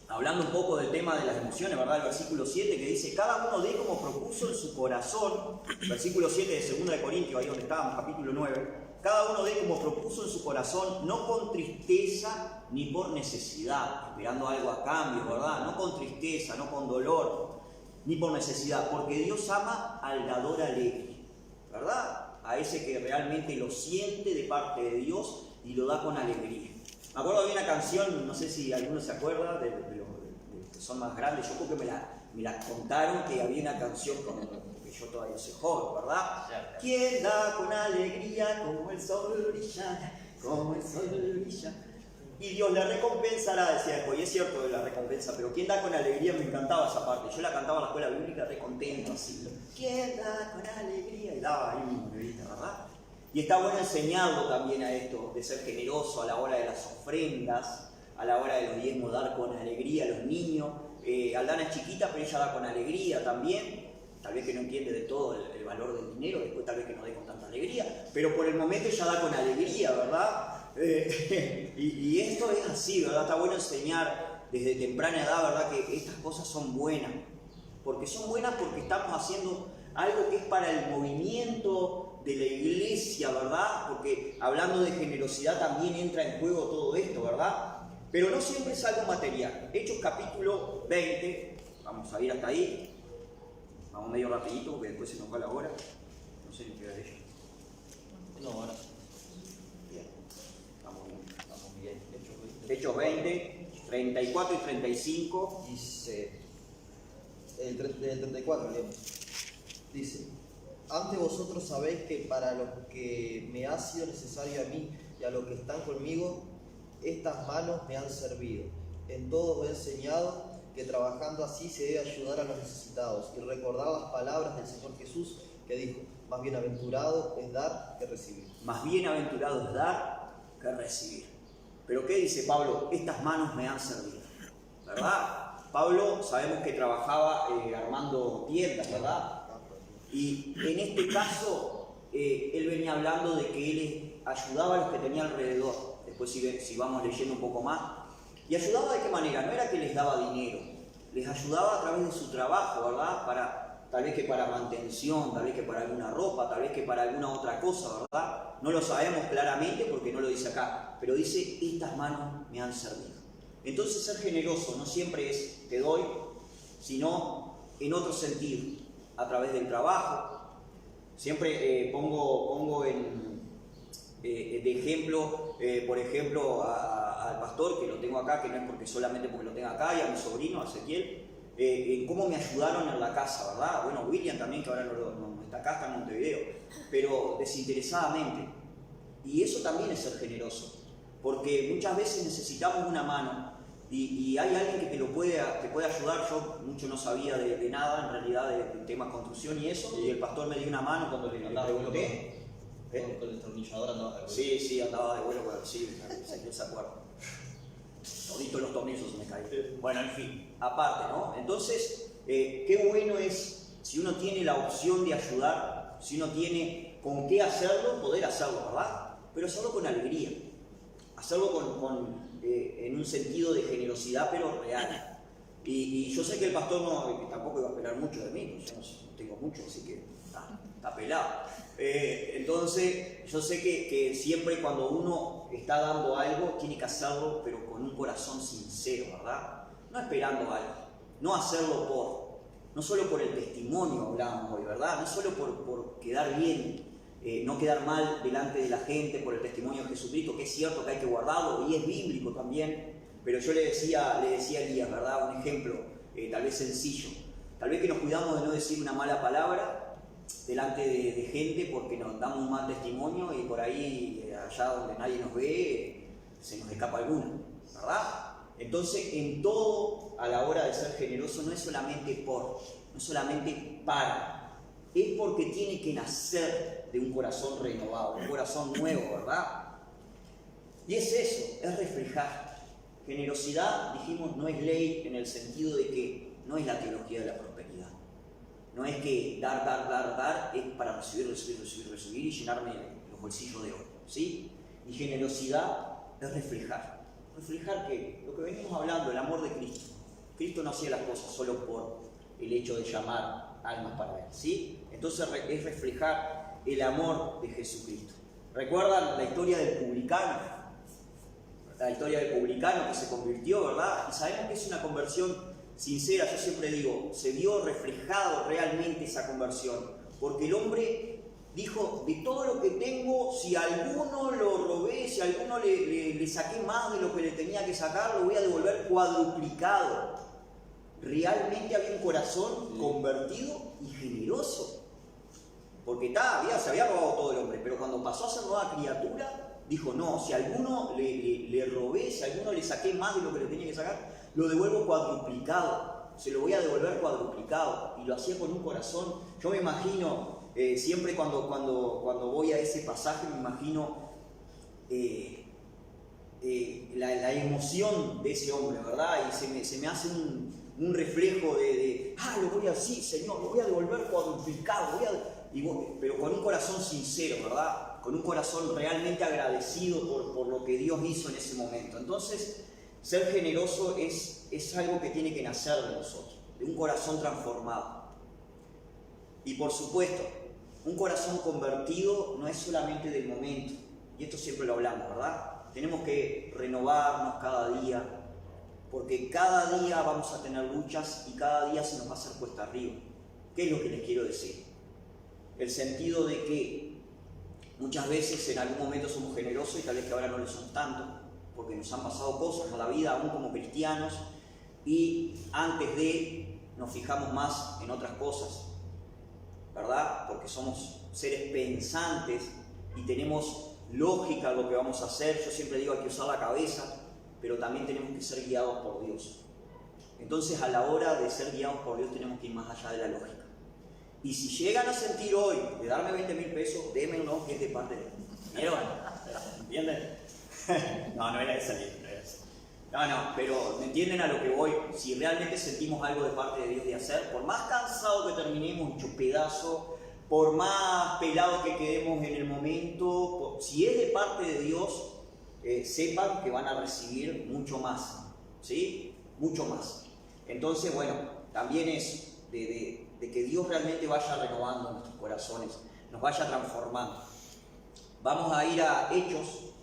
hablando un poco del tema de las emociones, ¿verdad? El versículo 7 que dice, cada uno dé como propuso en su corazón, versículo 7 de 2 de Corintios, ahí donde estábamos, capítulo 9, cada uno dé como propuso en su corazón, no con tristeza ni por necesidad, esperando algo a cambio, ¿verdad? No con tristeza, no con dolor, ni por necesidad, porque Dios ama al dador alegre, ¿verdad? A ese que realmente lo siente de parte de Dios y lo da con alegría. Me acuerdo de una canción, no sé si alguno se acuerda, de los que son más grandes, yo creo que me la contaron, que había una canción que yo todavía soy joven, ¿verdad? ¿Quién da con alegría como el sol brilla, como el sol brilla? Y Dios le recompensará, decía después, y es cierto de la recompensa, pero ¿quién da con alegría? Me encantaba esa parte, yo la cantaba en la escuela bíblica re contento, así. ¿Quién da con alegría? Y daba ahí una monedita, ¿verdad? Y está bueno enseñarlo también a esto, de ser generoso a la hora de las ofrendas, a la hora de los diezmos, dar con alegría a los niños. Aldana es chiquita, pero ella da con alegría también. Tal vez que no entiende de todo el valor del dinero, después tal vez que no dé con tanta alegría, pero por el momento ella da con alegría, ¿verdad? Y esto es así, ¿verdad? Está bueno enseñar desde temprana edad, ¿verdad? Que estas cosas son buenas. Porque son buenas porque estamos haciendo algo que es para el movimiento de la iglesia, ¿verdad? Porque hablando de generosidad también entra en juego todo esto, ¿verdad? Pero no siempre es algo material. Hechos capítulo 20, vamos a ir hasta ahí. Vamos medio rapidito porque después se nos va la hora. No sé ni qué hora es. No, ahora. Bien, vamos bien. Hechos 20. Hechos 20, 34 y 35. Dice, del 34, leemos. Dice, antes vosotros sabéis que para lo que me ha sido necesario a mí y a los que están conmigo, estas manos me han servido. En todo os he enseñado que trabajando así se debe ayudar a los necesitados y recordar las palabras del Señor Jesús que dijo, más bienaventurado es dar que recibir. Más bienaventurado es dar que recibir. Pero ¿qué dice Pablo? Estas manos me han servido, ¿verdad? Pablo sabemos que trabajaba armando tiendas, ¿verdad? Y en este caso, él venía hablando de que él ayudaba a los que tenía alrededor. Después si vamos leyendo un poco más. ¿Y ayudaba de qué manera? No era que les daba dinero, les ayudaba a través de su trabajo, ¿verdad? Tal vez que para mantención, tal vez que para alguna ropa, tal vez que para alguna otra cosa, ¿verdad? No lo sabemos claramente porque no lo dice acá, pero dice, estas manos me han servido. Entonces ser generoso no siempre es te doy, sino en otro sentido, a través del trabajo. Siempre pongo de ejemplo, por ejemplo, al pastor que lo tengo acá, que no es porque solamente porque lo tenga acá, y a mi sobrino, a Ezequiel, en cómo me ayudaron en la casa, ¿verdad? Bueno, William también, que ahora no está acá, está en Montevideo, pero desinteresadamente. Y eso también es ser generoso, porque muchas veces necesitamos una mano y hay alguien que te puede ayudar. Yo mucho no sabía de nada, en realidad, de temas construcción y eso, y el pastor me dio una mano cuando le pregunté. Con el destornillador andaba de vuelo. Sí, andaba de vuelo, pero sí, se acuerda. Toditos los tornillos se me caen. Bueno, en fin, aparte, ¿no? Entonces, qué bueno es, si uno tiene la opción de ayudar, si uno tiene con qué hacerlo, poder hacerlo, ¿verdad? Pero hacerlo con alegría, hacerlo en un sentido de generosidad, pero real. Y yo sé que el pastor tampoco iba a esperar mucho de mí, yo no tengo mucho, así que está pelado. Entonces, yo sé que siempre cuando uno está dando algo, tiene que hacerlo, pero con un corazón sincero, ¿verdad? No esperando algo, no hacerlo no solo por el testimonio hablábamos hoy, ¿verdad? No solo por quedar bien, no quedar mal delante de la gente por el testimonio de Jesucristo, que es cierto que hay que guardarlo y es bíblico también, pero yo le decía a Elías, ¿verdad? Un ejemplo, tal vez sencillo, tal vez que nos cuidamos de no decir una mala palabra delante de gente porque nos damos un mal testimonio y por ahí, allá donde nadie nos ve, se nos escapa alguna, ¿verdad? Entonces, en todo, a la hora de ser generoso, no es solamente para, es porque tiene que nacer de un corazón renovado, un corazón nuevo, ¿verdad? Y es eso, es reflejar. Generosidad, dijimos, no es ley en el sentido de que no es la teología de la prosperidad. No es que dar, es para recibir y llenarme los bolsillos de oro, ¿sí? Y generosidad es reflejar. Reflejar que lo que venimos hablando, el amor de Cristo. Cristo no hacía las cosas solo por el hecho de llamar almas para Él, ¿sí? Entonces es reflejar el amor de Jesucristo. ¿Recuerdan la historia del publicano? La historia del publicano que se convirtió, ¿verdad? Y sabemos que es una conversión sincera. Yo siempre digo, se vio reflejado realmente esa conversión, porque el hombre dijo, de todo lo que tengo, si a alguno lo robé, si a alguno le saqué más de lo que le tenía que sacar, lo voy a devolver cuadruplicado. Realmente había un corazón convertido y generoso, porque se había robado todo el hombre, pero cuando pasó a ser nueva criatura, dijo, no, si a alguno le robé, si a alguno le saqué más de lo que le tenía que sacar, lo devuelvo cuadruplicado, se lo voy a devolver cuadruplicado. Y lo hacía con un corazón. Yo me imagino, siempre cuando voy a ese pasaje, me imagino la emoción de ese hombre, ¿verdad? Y se me hace un reflejo lo voy a decir, Señor, lo voy a devolver cuadruplicado, pero con un corazón sincero, ¿verdad? Con un corazón realmente agradecido por lo que Dios hizo en ese momento. Entonces, ser generoso es algo que tiene que nacer de nosotros, de un corazón transformado. Y por supuesto, un corazón convertido no es solamente del momento, y esto siempre lo hablamos, ¿verdad? Tenemos que renovarnos cada día, porque cada día vamos a tener luchas y cada día se nos va a hacer cuesta arriba. ¿Qué es lo que les quiero decir? El sentido de que muchas veces en algún momento somos generosos y tal vez que ahora no lo somos tanto, porque nos han pasado cosas en la vida aún como cristianos y antes nos fijamos más en otras cosas, ¿verdad? Porque somos seres pensantes y tenemos lógica en lo que vamos a hacer. Yo siempre digo, hay que usar la cabeza, pero también tenemos que ser guiados por Dios. Entonces, a la hora de ser guiados por Dios, tenemos que ir más allá de la lógica. Y si llegan a sentir hoy de darme 20.000 pesos, denme uno que es de parte de Dios. ¿Vieron? ¿Entienden? No era esa. No, pero ¿me entienden a lo que voy? Si realmente sentimos algo de parte de Dios de hacer, por más cansado que terminemos, hecho pedazo, por más pelado que quedemos en el momento, si es de parte de Dios, sepan que van a recibir mucho más, ¿sí? Mucho más. Entonces, bueno, también es de que Dios realmente vaya renovando nuestros corazones, nos vaya transformando. Vamos a ir a Hechos,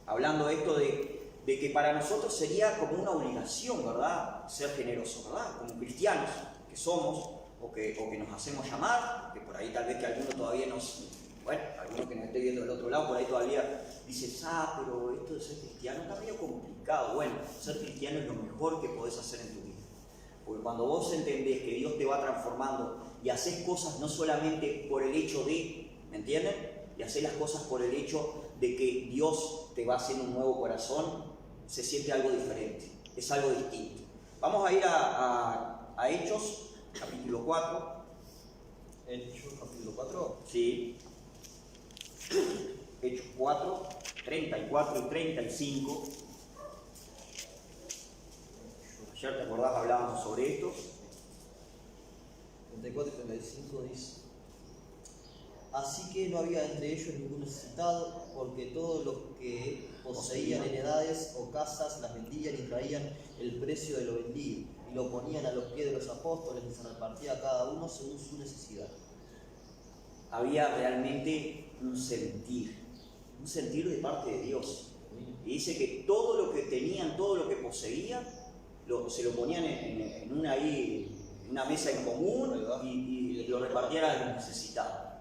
hablando de esto de que para nosotros sería como una obligación, ¿verdad? Ser generosos, ¿verdad? Como cristianos que somos, o que nos hacemos llamar, que por ahí tal vez que alguno todavía alguno que nos esté viendo del otro lado, por ahí todavía dices, pero esto de ser cristiano está medio complicado. Bueno, ser cristiano es lo mejor que podés hacer en tu vida. Porque cuando vos entendés que Dios te va transformando y haces cosas no solamente por el hecho de, ¿me entienden? Y haces las cosas por el hecho de que Dios te va haciendo un nuevo corazón, se siente algo diferente. es algo distinto. Vamos a ir a Hechos, capítulo 4. Hechos, capítulo 4. Sí. Hechos 4, 34 y 35. Ayer, ¿te acordás? Hablábamos sobre esto. 34 y 35 dice: así que no había entre ellos ningún necesitado, porque todos los que poseían heredades o casas las vendían y traían el precio de lo vendido, y lo ponían a los pies de los apóstoles, y se repartía a cada uno según su necesidad. Había realmente un sentir de parte de Dios. Y dice que todo lo que tenían, todo lo que poseían, se lo ponían en una mesa en común y lo repartían a los necesitados.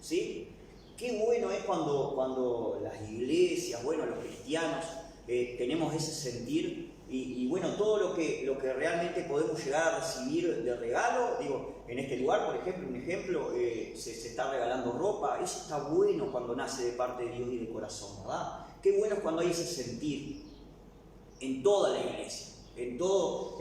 ¿Sí? Qué bueno es cuando las iglesias, bueno, los cristianos, tenemos ese sentir y bueno, todo lo que realmente podemos llegar a recibir de regalo, digo, en este lugar, por ejemplo, un ejemplo, se está regalando ropa, eso está bueno cuando nace de parte de Dios y de corazón, ¿verdad? Qué bueno es cuando hay ese sentir en toda la iglesia, en todo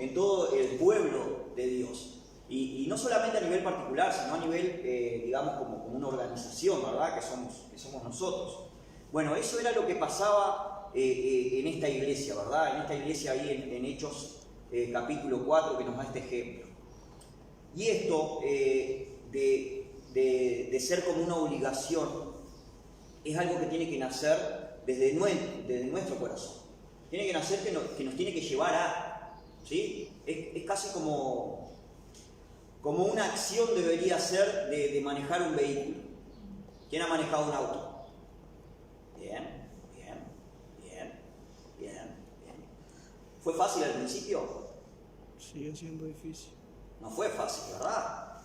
el pueblo de Dios. Y no solamente a nivel particular, sino a nivel, digamos, como una organización, ¿verdad? Que somos nosotros. Bueno, eso era lo que pasaba en esta iglesia, ¿verdad? En esta iglesia ahí en Hechos capítulo 4 que nos da este ejemplo. Y esto de ser como una obligación es algo que tiene que nacer desde nuestro corazón. Tiene que nacer que nos tiene que llevar a, ¿sí? Es casi como una acción debería ser de manejar un vehículo. ¿Quién ha manejado un auto? Bien. ¿Fue fácil al principio? Sigue siendo difícil. No fue fácil, ¿verdad?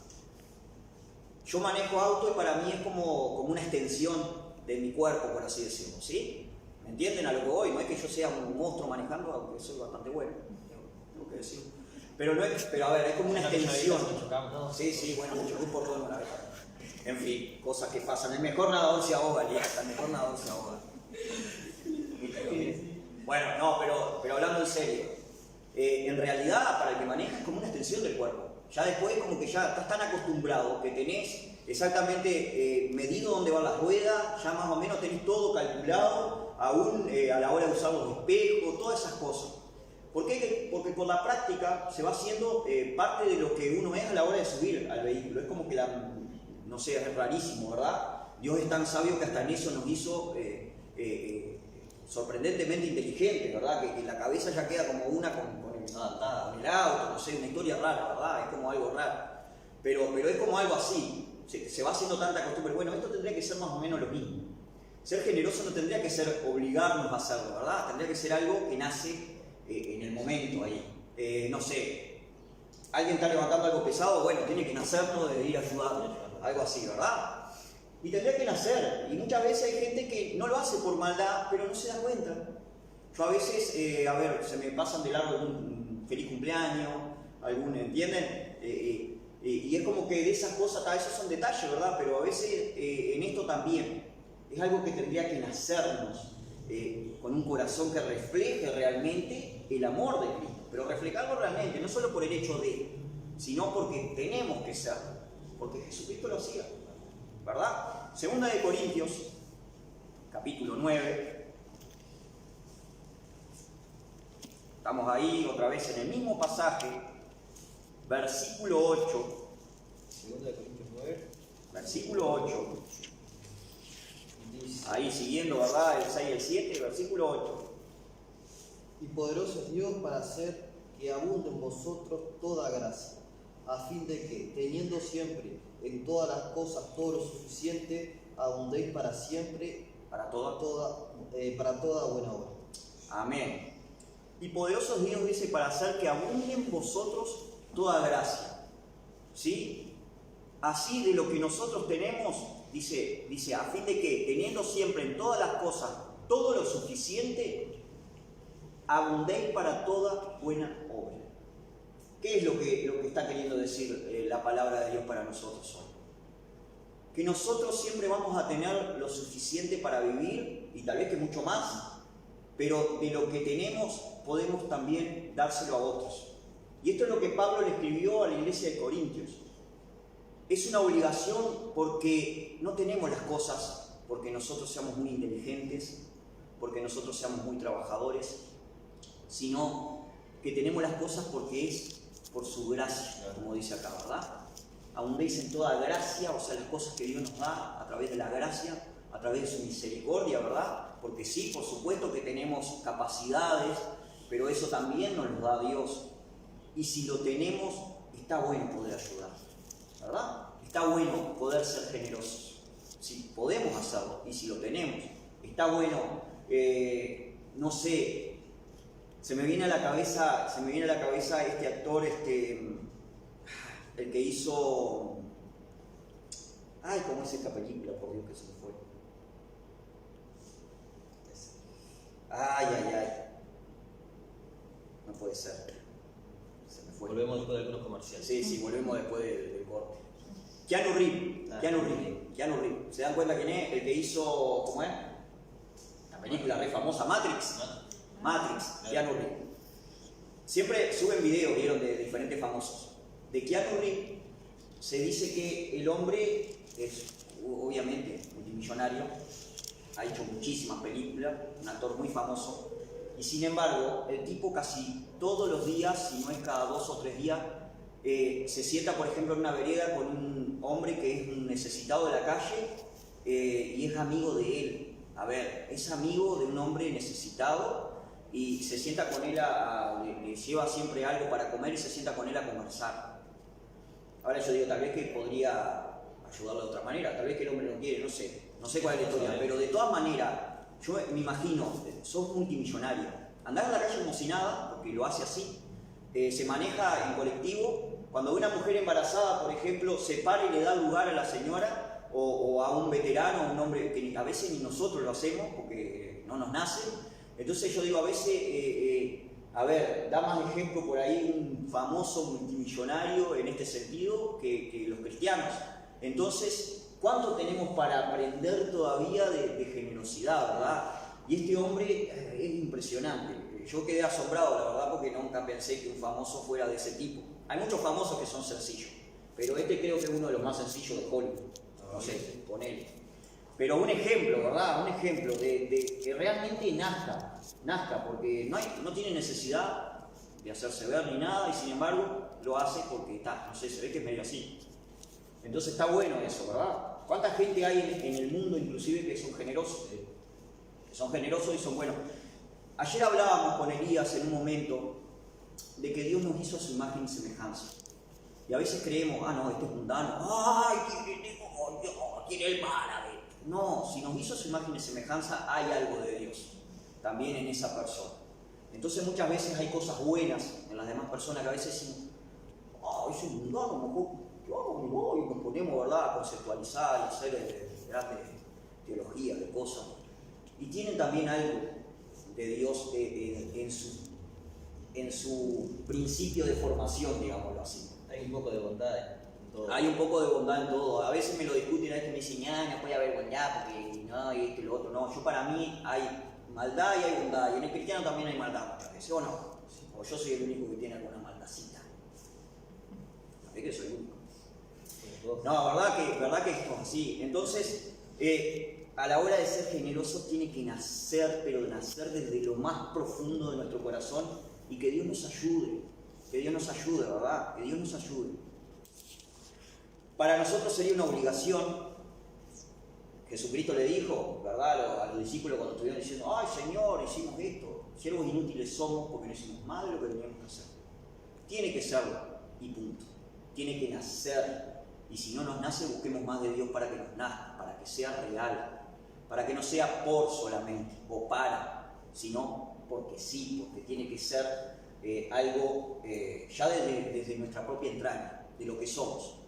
Yo manejo auto y para mí es como una extensión de mi cuerpo, por así decirlo, ¿sí? ¿Me entienden a lo que voy? No es que yo sea un monstruo manejando, aunque soy bastante bueno, tengo que decirlo. Pero a ver, es como una extensión. Sí, bueno, me chocó por todo una vez. En fin, cosas que pasan. El mejor nadador se ahoga, Elías, el mejor nadador se ahoga. Bueno, no, pero hablando en serio, en realidad para el que maneja es como una extensión del cuerpo. Ya después como que ya estás tan acostumbrado que tenés exactamente medido dónde van las ruedas, ya más o menos tenés todo calculado, aún a la hora de usar los espejos, todas esas cosas. ¿Por qué? Porque por la práctica se va haciendo parte de lo que uno es a la hora de subir al vehículo. Es como que no sé, es rarísimo, ¿verdad? Dios es tan sabio que hasta en eso nos hizo sorprendentemente inteligentes, ¿verdad? Que la cabeza ya queda como una con el auto, no sé, una historia rara, ¿verdad? Es como algo raro. Pero es como algo así. Se va haciendo tanta costumbre. Bueno, esto tendría que ser más o menos lo mismo. Ser generoso no tendría que ser obligarnos a hacerlo, ¿verdad? Tendría que ser algo que nace en el momento ahí. No sé, alguien está levantando algo pesado, bueno, tiene que nacernos de ir a ayudar, algo así, ¿verdad? Y tendría que nacer, y muchas veces hay gente que no lo hace por maldad, pero no se da cuenta. Yo a veces, se me pasan de largo algún feliz cumpleaños, ¿entienden? Y es como que de esas cosas, esos son detalles, ¿verdad? Pero a veces en esto también, es algo que tendría que nacernos. Con un corazón que refleje realmente el amor de Cristo, pero reflejarlo realmente, no solo por el hecho de, sino porque tenemos que ser, porque Jesucristo lo hacía, ¿verdad? Segunda de Corintios, capítulo 9, estamos ahí otra vez en el mismo pasaje, versículo 8, Segunda de Corintios 9, versículo 8, dice: ahí siguiendo, ¿verdad? El 6 y el 7, versículo 8. y poderoso es Dios para hacer que abunde en vosotros toda gracia, a fin de que, teniendo siempre en todas las cosas todo lo suficiente, abundéis para siempre, para toda buena obra. Amén. Y poderoso es Dios, dice, para hacer que abunde en vosotros toda gracia. ¿Sí? Así de lo que nosotros tenemos, dice, a fin de que, teniendo siempre en todas las cosas todo lo suficiente, abundéis para toda buena obra. ¿Qué es lo que está queriendo decir la palabra de Dios para nosotros hoy? Que nosotros siempre vamos a tener lo suficiente para vivir, y tal vez que mucho más, pero de lo que tenemos podemos también dárselo a otros. Y esto es lo que Pablo le escribió a la iglesia de Corintios. Es una obligación porque no tenemos las cosas porque nosotros seamos muy inteligentes, porque nosotros seamos muy trabajadores, sino que tenemos las cosas porque es por su gracia, como dice acá, ¿verdad? Abundéis en toda gracia, o sea, las cosas que Dios nos da a través de la gracia, a través de su misericordia, ¿verdad? Porque sí, por supuesto que tenemos capacidades, pero eso también nos lo da Dios. Y si lo tenemos, está bueno poder ayudar, ¿verdad? Está bueno poder ser generosos. Si podemos hacerlo y si lo tenemos, está bueno, no sé, se me viene a la cabeza este actor, el que hizo, ay, ¿cómo es esta película? Por Dios que se me fue. Ay, no puede ser, se me fue. Volvemos después de algunos comerciales. Sí, volvemos después del corte. Keanu Reeves. ¿Se dan cuenta quién es? El que hizo, ¿cómo es? La película re famosa, Matrix, Keanu Reeves. Siempre suben videos, vieron, de diferentes famosos. De Keanu Reeves se dice que el hombre es, obviamente, multimillonario, ha hecho muchísimas películas, un actor muy famoso, y sin embargo, el tipo casi todos los días, si no es cada 2 o 3 días, se sienta, por ejemplo, en una vereda con un hombre que es un necesitado de la calle y es amigo de él. A ver, es amigo de un hombre necesitado y se sienta con él, le lleva siempre algo para comer y se sienta con él a conversar. Ahora yo digo, tal vez que podría ayudarlo de otra manera, tal vez que el hombre no quiere, no sé cuál es la historia, pero de todas maneras, yo me imagino, sos multimillonario, andás en la calle como si nada, porque lo hace así, se maneja en colectivo. Cuando una mujer embarazada, por ejemplo, se para y le da lugar a la señora o a un veterano, a un hombre que a veces ni nosotros lo hacemos porque no nos nace. Entonces yo digo, a veces, da más ejemplo por ahí un famoso multimillonario en este sentido que los cristianos. Entonces, ¿cuánto tenemos para aprender todavía de generosidad, verdad? Y este hombre es impresionante. Yo quedé asombrado, la verdad, porque nunca pensé que un famoso fuera de ese tipo. Hay muchos famosos que son sencillos, pero este creo que es uno de los más sencillos de Hollywood. No sé, ponele. Pero un ejemplo, ¿verdad? Un ejemplo de que realmente nazca, porque no tiene necesidad de hacerse ver ni nada, y sin embargo lo hace porque se ve que es medio así. Entonces está bueno eso, ¿verdad? ¿Cuánta gente hay en el mundo, inclusive, que son generosos? Que son generosos y son buenos. Ayer hablábamos con Elías en un momento de que Dios nos hizo a su imagen y semejanza. Y a veces creemos, no, este es mundano, ay, tiene el mal, a ver. No, si nos hizo a su imagen y semejanza, hay algo de Dios también en esa persona. Entonces muchas veces hay cosas buenas en las demás personas que a veces decimos, es un mundano, mejor yo hago, y nos ponemos, ¿verdad?, a conceptualizar y hacer grandes teologías de cosas. Y tienen también algo de Dios en su principio de formación, digámoslo así. Hay un poco de bondad en todo. Hay un poco de bondad en todo. A veces me lo discuten, a veces me dicen, no puede haber bondad porque no, y esto y lo otro. No, yo para mí hay maldad y hay bondad. Y en el cristiano también hay maldad muchas veces, ¿o no? O yo soy el único que tiene alguna maldacita. ¿Sabés que soy el único? No, verdad que es así. Entonces, a la hora de ser generoso tiene que nacer, pero nacer desde lo más profundo de nuestro corazón, y que Dios nos ayude, ¿verdad? Que Dios nos ayude. Para nosotros sería una obligación. Jesucristo le dijo, ¿verdad?, a los discípulos cuando estuvieron diciendo, ay Señor, hicimos esto, siervos inútiles somos porque no hicimos más de lo que teníamos que hacer. Tiene que serlo, y punto. Tiene que nacer. Y si no nos nace, busquemos más de Dios para que nos nazca, para que sea real, para que no sea por solamente o sino porque sí, porque tiene que ser algo ya desde nuestra propia entraña, de lo que somos.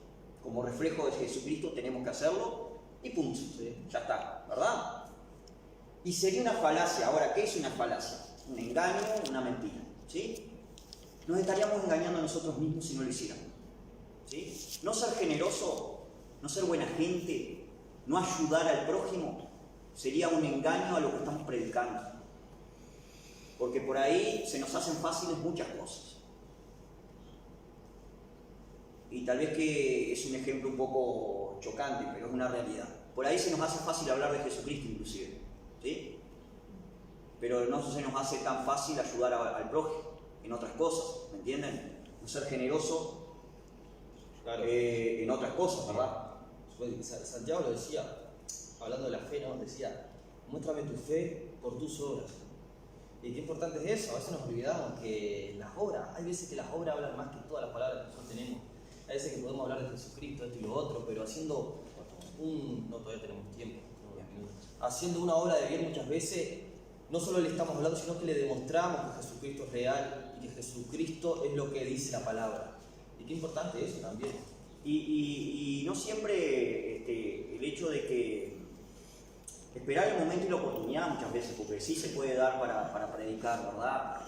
Como reflejo de Jesucristo tenemos que hacerlo y punto, ¿sí? Ya está, ¿verdad? Y sería una falacia. Ahora, ¿qué es una falacia? Un engaño, una mentira, ¿sí? Nos estaríamos engañando a nosotros mismos si no lo hiciéramos, ¿sí? No ser generoso, no ser buena gente, no ayudar al prójimo, sería un engaño a lo que estamos predicando. porque por ahí se nos hacen fáciles muchas cosas. Y tal vez que es un ejemplo un poco chocante, pero es una realidad. Por ahí se nos hace fácil hablar de Jesucristo inclusive, ¿sí? Pero no se nos hace tan fácil ayudar al prójimo en otras cosas, ¿me entienden? No ser generoso en otras cosas, ¿verdad? Santiago lo decía, hablando de la fe, ¿no? Decía, muéstrame tu fe por tus obras. Y qué importante es eso, a veces nos olvidamos que las obras, hay veces que las obras hablan más que todas las palabras que nosotros tenemos. Hay veces que podemos hablar de Jesucristo, esto y lo otro, pero haciendo no todavía tenemos tiempo, haciendo una obra de bien muchas veces, no solo le estamos hablando, sino que le demostramos que Jesucristo es real y que Jesucristo es lo que dice la palabra. Y qué importante eso también. Y no siempre el hecho de que esperar el momento y la oportunidad muchas veces, porque sí se puede dar para predicar, ¿verdad?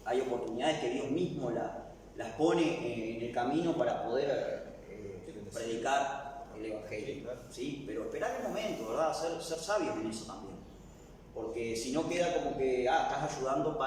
Hay oportunidades que Dios mismo las pone en el camino para poder predicar el Evangelio, ¿sí? Pero esperar el momento, ¿verdad? Ser sabios en eso también, porque si no queda como que estás ayudando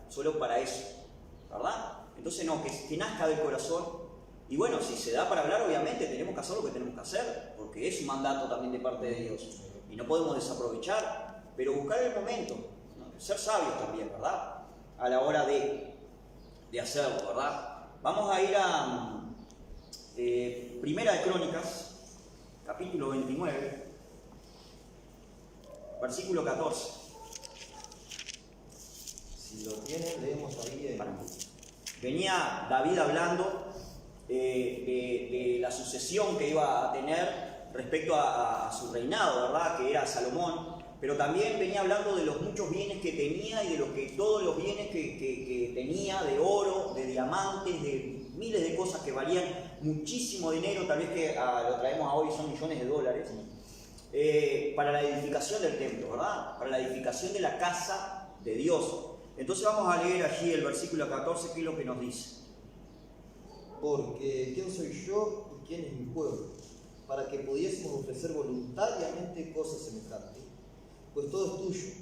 solo para eso, ¿verdad? Entonces no, que nazca del corazón. Y bueno, si se da para hablar, obviamente tenemos que hacer lo que tenemos que hacer, porque es un mandato también de parte de Dios y no podemos desaprovechar, pero buscar el momento, ¿no? Ser sabios también, ¿verdad? A la hora de hacerlo, ¿verdad? Vamos a ir a Primera de Crónicas, capítulo 29, versículo 14. Si lo tienen, leemos ahí. Venía David hablando de la sucesión que iba a tener respecto a su reinado, ¿verdad? Que era Salomón, pero también venía hablando de los muchos bienes que tenía y de todos los bienes que tenía, de oro, de diamantes, de miles de cosas que valían muchísimo dinero, tal vez que lo traemos a hoy son millones de dólares, para la edificación del templo, ¿verdad? Para la edificación de la casa de Dios. Entonces vamos a leer allí el versículo 14, que es lo que nos dice. Porque ¿quién soy yo y quién es mi pueblo? Para que pudiésemos ofrecer voluntariamente cosas semejantes. Pues todo es tuyo,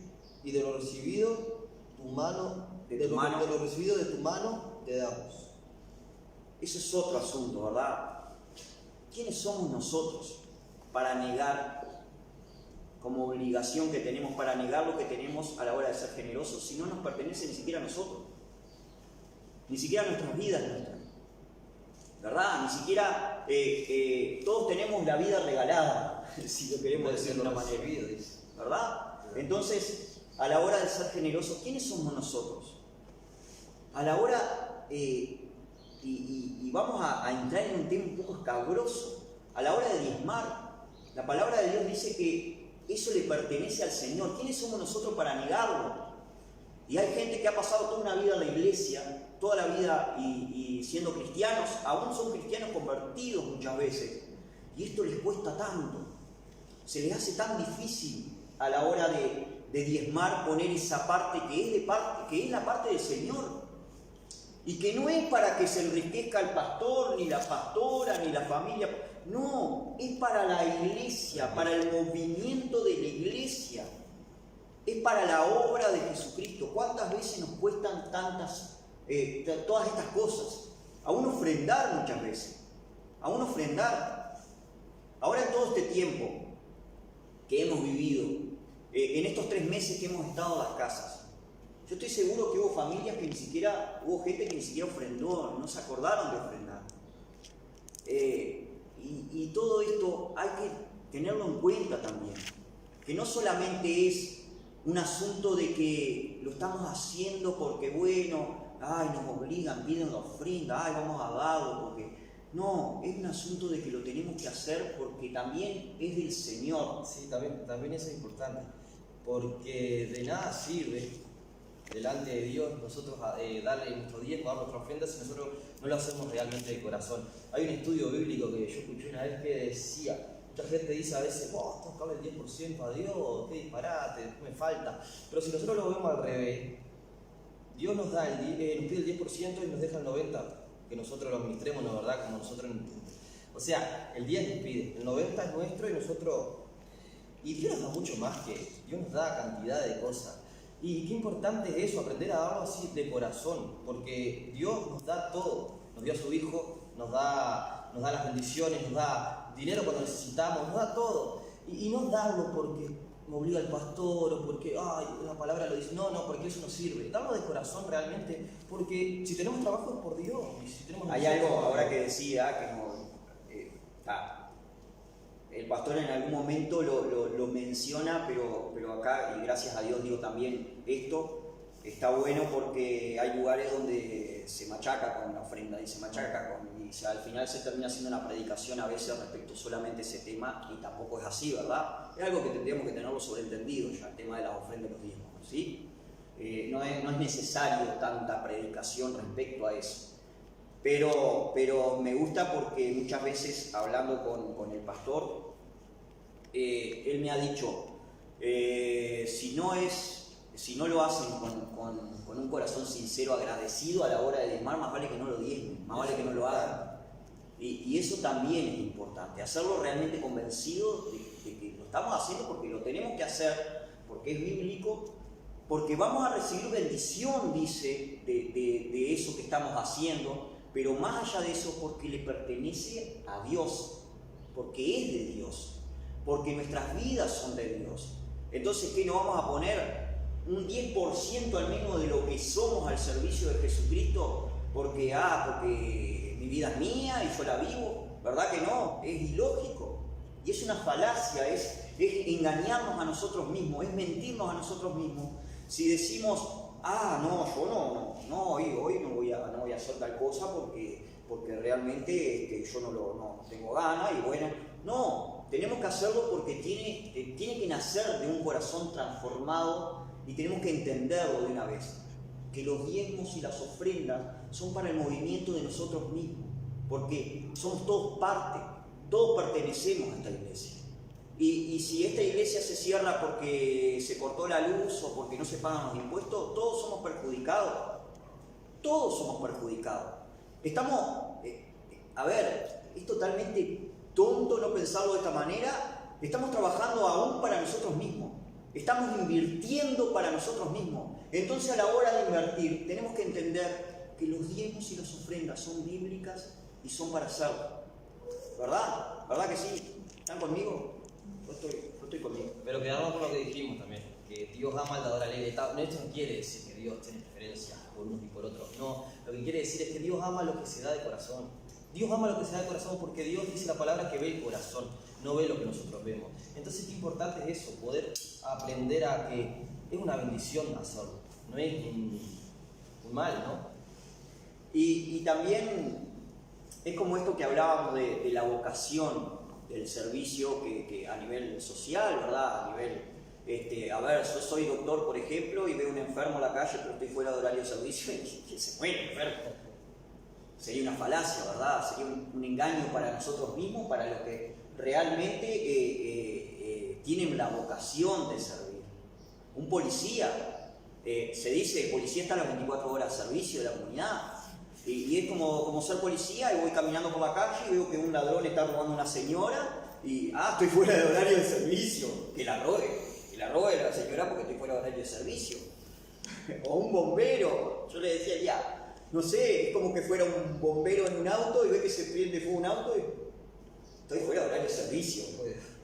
y de lo recibido de lo recibido de tu mano te damos. Ese es otro asunto, ¿verdad? ¿Quiénes somos nosotros para negar, como obligación que tenemos, para negar lo que tenemos a la hora de ser generosos, si no nos pertenece ni siquiera a nosotros? Ni siquiera a nuestras vidas, ¿verdad? Ni siquiera todos tenemos la vida regalada, si lo queremos decir de una manera, ¿verdad? Entonces, a la hora de ser generosos, ¿quiénes somos nosotros? A la hora, y vamos a entrar en un tema un poco escabroso, a la hora de diezmar, la palabra de Dios dice que eso le pertenece al Señor. ¿Quiénes somos nosotros para negarlo? Y hay gente que ha pasado toda una vida en la iglesia, toda la vida y siendo cristianos, aún son cristianos convertidos muchas veces, y esto les cuesta tanto, se les hace tan difícil a la hora de diezmar, poner esa parte que es la parte del Señor, y que no es para que se enriquezca el pastor, ni la pastora, ni la familia, no, es para la iglesia, para el movimiento de la iglesia, es para la obra de Jesucristo. ¿Cuántas veces nos cuestan todas estas cosas? Aún ofrendar muchas veces, aún ofrendar. Ahora en todo este tiempo que hemos vivido, en estos 3 meses que hemos estado en las casas, yo estoy seguro que hubo familias que hubo gente que ni siquiera ofrendó, no se acordaron de ofrendar. Y todo esto hay que tenerlo en cuenta también, que no solamente es un asunto de que lo estamos haciendo porque, bueno, nos obligan, piden la ofrenda, vamos a darlo, porque... No, es un asunto de que lo tenemos que hacer porque también es del Señor. Sí, también eso es importante, porque de nada sirve delante de Dios nosotros darle nuestro diezmo, dar nuestra ofrenda si nosotros no lo hacemos realmente de corazón. Hay un estudio bíblico que yo escuché una vez que decía, mucha gente dice a veces, tengo que darle el 10% a Dios, qué disparate, me falta. Pero si nosotros lo vemos al revés, Dios nos da nos pide el 10% y nos deja el 90%, que nosotros lo administremos, ¿no? ¿Verdad? Como nosotros... O sea, el 10 nos pide, el 90 es nuestro y nosotros... Y Dios nos da mucho más que... Dios nos da cantidad de cosas. Y qué importante es eso, aprender a darlo así de corazón, porque Dios nos da todo, nos dio a su Hijo, nos da las bendiciones, nos da dinero cuando necesitamos, nos da todo. Y no darlo porque me obliga el pastor o porque la palabra lo dice, no, porque eso no sirve. Darlo de corazón realmente, porque si tenemos trabajo es por Dios. Y si tenemos hay algo ahora que decía que no, el pastor en algún momento lo menciona, pero acá, y gracias a Dios digo también esto, está bueno porque hay lugares donde se machaca con la ofrenda y al final se termina haciendo una predicación a veces respecto solamente a ese tema, y tampoco es así, ¿verdad? Es algo que tendríamos que tenerlo sobreentendido ya, el tema de las ofrendas y los diezmos, ¿sí? No es necesario tanta predicación respecto a eso. Pero me gusta porque muchas veces hablando con el pastor, él me ha dicho, si no lo hacen con un corazón sincero, agradecido a la hora de diezmar, más vale que no lo diezmen, más vale que no lo hagan. Y eso también es importante, hacerlo realmente convencido de que lo estamos haciendo porque lo tenemos que hacer, porque es bíblico, porque vamos a recibir bendición, dice, de eso que estamos haciendo, pero más allá de eso, porque le pertenece a Dios, porque es de Dios, porque nuestras vidas son de Dios. Entonces, ¿qué no vamos a poner un 10% al menos de lo que somos al servicio de Jesucristo? Porque mi vida es mía y yo la vivo. ¿Verdad que no? Es ilógico. Y es una falacia, es engañarnos a nosotros mismos, es mentirnos a nosotros mismos. Si decimos, yo hoy no voy a hacer tal cosa porque realmente yo no tengo ganas y bueno, no, tenemos que hacerlo porque tiene que nacer de un corazón transformado y tenemos que entenderlo de una vez, que los diezmos y las ofrendas son para el movimiento de nosotros mismos, porque somos todos parte, todos pertenecemos a esta iglesia. Y si esta iglesia se cierra porque se cortó la luz o porque no se pagan los impuestos, todos somos perjudicados. Todos somos perjudicados. Es totalmente tonto no pensarlo de esta manera. Estamos trabajando aún para nosotros mismos. Estamos invirtiendo para nosotros mismos. Entonces, a la hora de invertir, tenemos que entender que los diezmos y las ofrendas son bíblicas y son para hacerlo. ¿Verdad? ¿Verdad que sí? ¿Están conmigo? Yo estoy conmigo. Pero quedamos con lo que dijimos también, que Dios ama al dador alegre. Esto no quiere decir que Dios tiene preferencias por unos y por otros. No, lo que quiere decir es que Dios ama lo que se da de corazón. Dios ama lo que se da de corazón porque Dios dice la palabra que ve el corazón, no ve lo que nosotros vemos. Entonces, qué importante es eso, poder aprender a que es una bendición hacerlo, no es un mal, ¿no? Y también es como esto que hablábamos de la vocación del servicio que a nivel social, ¿verdad? A nivel, yo soy doctor, por ejemplo, y veo un enfermo en la calle, pero estoy fuera de horario de servicio y se muere enfermo. Sería una falacia, ¿verdad? Sería un engaño para nosotros mismos, para los que realmente tienen la vocación de servir. Un policía, se dice, el policía está a las 24 horas al servicio de la comunidad. Y es como ser policía y voy caminando por la calle y veo que un ladrón está robando a una señora y estoy fuera de horario de servicio, que la robe la señora porque estoy fuera de horario de servicio. O un bombero, yo le decía, no sé, es como que fuera un bombero en un auto y ve que se prende fuego un auto y estoy fuera de horario de servicio.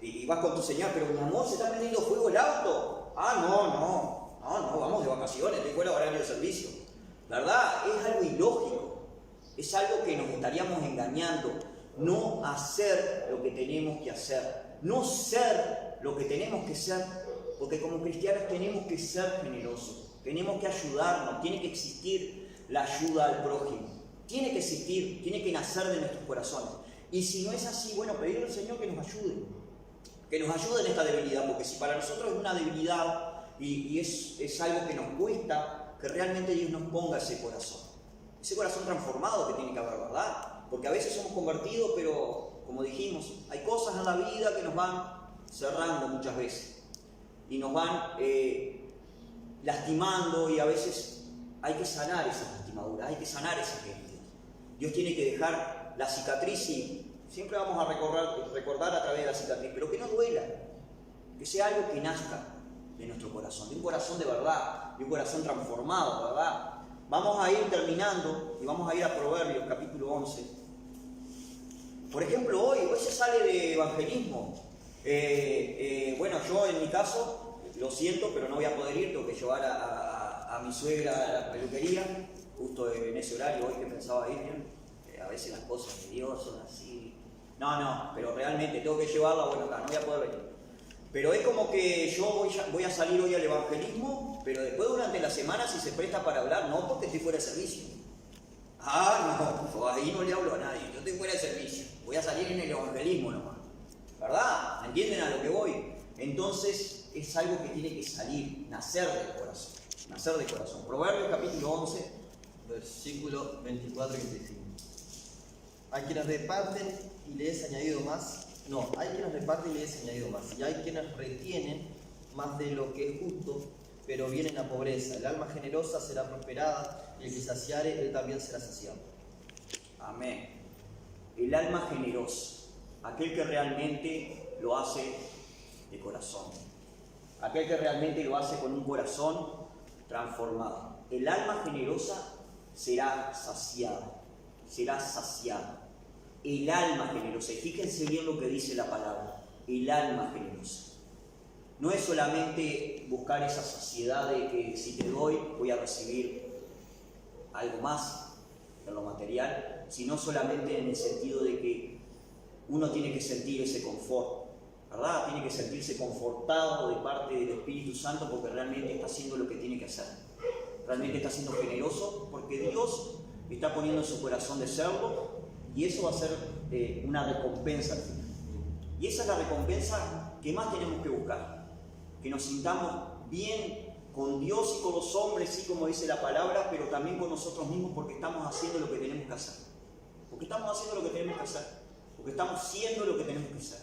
Y vas con tu señora, pero mi amor, se está prendiendo fuego el auto. No, vamos de vacaciones, estoy fuera de horario de servicio. ¿Verdad? Es algo ilógico, es algo que nos estaríamos engañando. No hacer lo que tenemos que hacer, no ser lo que tenemos que ser, porque como cristianos tenemos que ser generosos, tenemos que ayudarnos, tiene que existir la ayuda al prójimo, tiene que existir, tiene que nacer de nuestros corazones. Y si no es así, bueno, pedirle al Señor que nos ayude en esta debilidad, porque si para nosotros es una debilidad y es algo que nos cuesta, que realmente Dios nos ponga ese corazón transformado que tiene que haber, ¿verdad? Porque a veces somos convertidos, pero como dijimos, hay cosas en la vida que nos van cerrando muchas veces y nos van lastimando, y a veces hay que sanar esas lastimaduras, hay que sanar esas heridas. Dios tiene que dejar la cicatriz y siempre vamos a recordar a través de la cicatriz, pero que no duela, que sea algo que nazca de nuestro corazón, de un corazón de verdad, y un corazón transformado, ¿verdad? Vamos a ir terminando y vamos a ir a Proverbios capítulo 11. Por ejemplo, hoy se sale de evangelismo. Bueno, yo en mi caso, lo siento, pero no voy a poder ir, tengo que llevar a mi suegra a la peluquería, justo en ese horario hoy que pensaba ir. A veces las cosas de Dios son así. No, pero realmente tengo que llevarla, bueno, acá no voy a poder venir. Pero es como que yo voy a salir hoy al evangelismo, pero después durante la semana si se presta para hablar, no porque estoy fuera de servicio. No, yo ahí no le hablo a nadie, yo estoy fuera de servicio. Voy a salir en el evangelismo nomás. ¿Verdad? ¿Entienden a lo que voy? Entonces es algo que tiene que salir, nacer del corazón. Nacer del corazón. Proverbios capítulo 11. Versículo 24 y 25. Hay quienes reparten y le es añadido más. No, hay quienes reparten y le es añadido más. Y hay quienes retienen más de lo que es justo, pero vienen a pobreza. El alma generosa será prosperada, y el que saciare, él también será saciado. Amén. El alma generosa, aquel que realmente lo hace de corazón, aquel que realmente lo hace con un corazón transformado. El alma generosa será saciada, será saciada. El alma generosa, y fíjense bien lo que dice la palabra, el alma generosa. No es solamente buscar esa saciedad de que si te doy voy a recibir algo más en lo material, sino solamente en el sentido de que uno tiene que sentir ese confort, ¿verdad? Tiene que sentirse confortado de parte del Espíritu Santo porque realmente está haciendo lo que tiene que hacer. Realmente está siendo generoso porque Dios está poniendo en su corazón de serlo. Y eso va a ser una recompensa al final. Y esa es la recompensa que más tenemos que buscar. Que nos sintamos bien con Dios y con los hombres, sí, como dice la palabra, pero también con nosotros mismos porque estamos haciendo lo que tenemos que hacer. Porque estamos haciendo lo que tenemos que hacer. Porque estamos siendo lo que tenemos que hacer.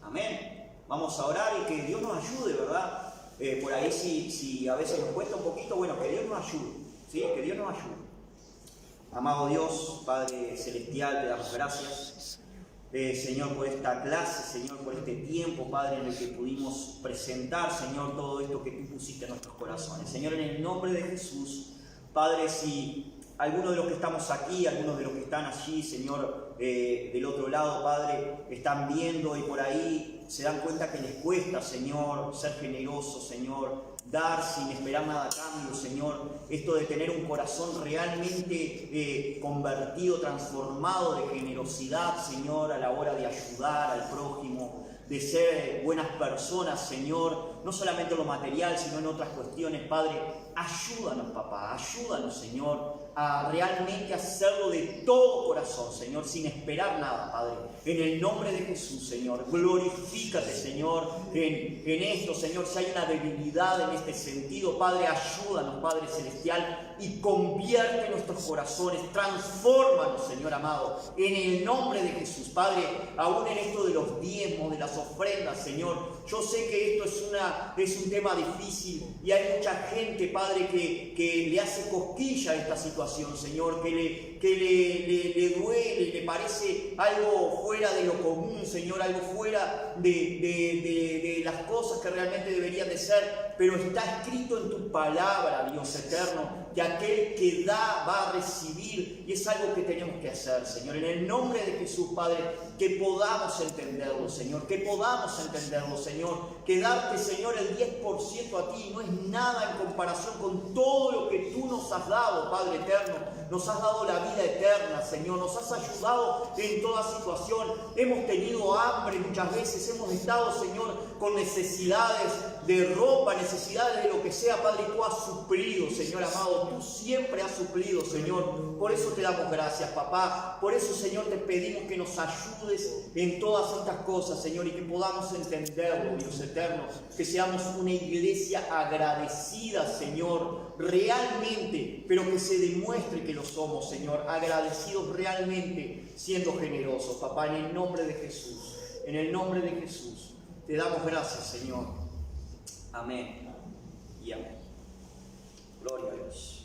Amén. Vamos a orar y que Dios nos ayude, ¿verdad? Por ahí si a veces nos cuesta un poquito, bueno, que Dios nos ayude. ¿Sí? Que Dios nos ayude. Amado Dios, Padre Celestial, te damos gracias, Señor, por esta clase, Señor, por este tiempo, Padre, en el que pudimos presentar, Señor, todo esto que tú pusiste en nuestros corazones. Señor, en el nombre de Jesús, Padre, si algunos de los que estamos aquí, algunos de los que están allí, Señor, del otro lado, Padre, están viendo y por ahí se dan cuenta que les cuesta, Señor, ser generosos, Señor, dar sin esperar nada a cambio, Señor, esto de tener un corazón realmente convertido, transformado de generosidad, Señor, a la hora de ayudar al prójimo, de ser buenas personas, Señor, no solamente en lo material, sino en otras cuestiones, Padre. Ayúdanos, papá, ayúdanos, Señor, a realmente hacerlo de todo corazón, Señor, sin esperar nada, Padre. En el nombre de Jesús, Señor, glorifícate, Señor, en esto, Señor. Si hay una debilidad en este sentido, Padre, ayúdanos, Padre Celestial, y convierte nuestros corazones, transfórmanos, Señor amado, en el nombre de Jesús, Padre. Aún en esto de los diezmos, de las ofrendas, Señor, yo sé que esto es un tema difícil y hay mucha gente, Padre, que le hace cosquilla a esta situación, Señor, que le duele, le parece algo fuera de lo común, Señor, algo fuera de las cosas que realmente deberían de ser, pero está escrito en tu palabra, Dios eterno, que aquel que da va a recibir, y es algo que tenemos que hacer, Señor, en el nombre de Jesús, Padre, que podamos entenderlo, Señor, que podamos entenderlo, Señor, que darte, Señor, el 10% a ti no es nada en comparación con todo lo que tú nos has dado, Padre eterno. Nos has dado la vida eterna, Señor, nos has ayudado en toda situación. Hemos tenido hambre muchas veces, hemos estado, Señor, con necesidades de ropa, necesidades de lo que sea, Padre, y tú has suplido, Señor amado, tú siempre has suplido, Señor. Por eso te damos gracias, papá. Por eso, Señor, te pedimos que nos ayudes en todas estas cosas, Señor, y que podamos entenderlo, Dios eterno, que seamos una iglesia agradecida, Señor, realmente, pero que se demuestre que lo somos, Señor, agradecidos realmente, siendo generosos, papá, en el nombre de Jesús, en el nombre de Jesús, te damos gracias, Señor. Amén y amén. Gloria a Dios.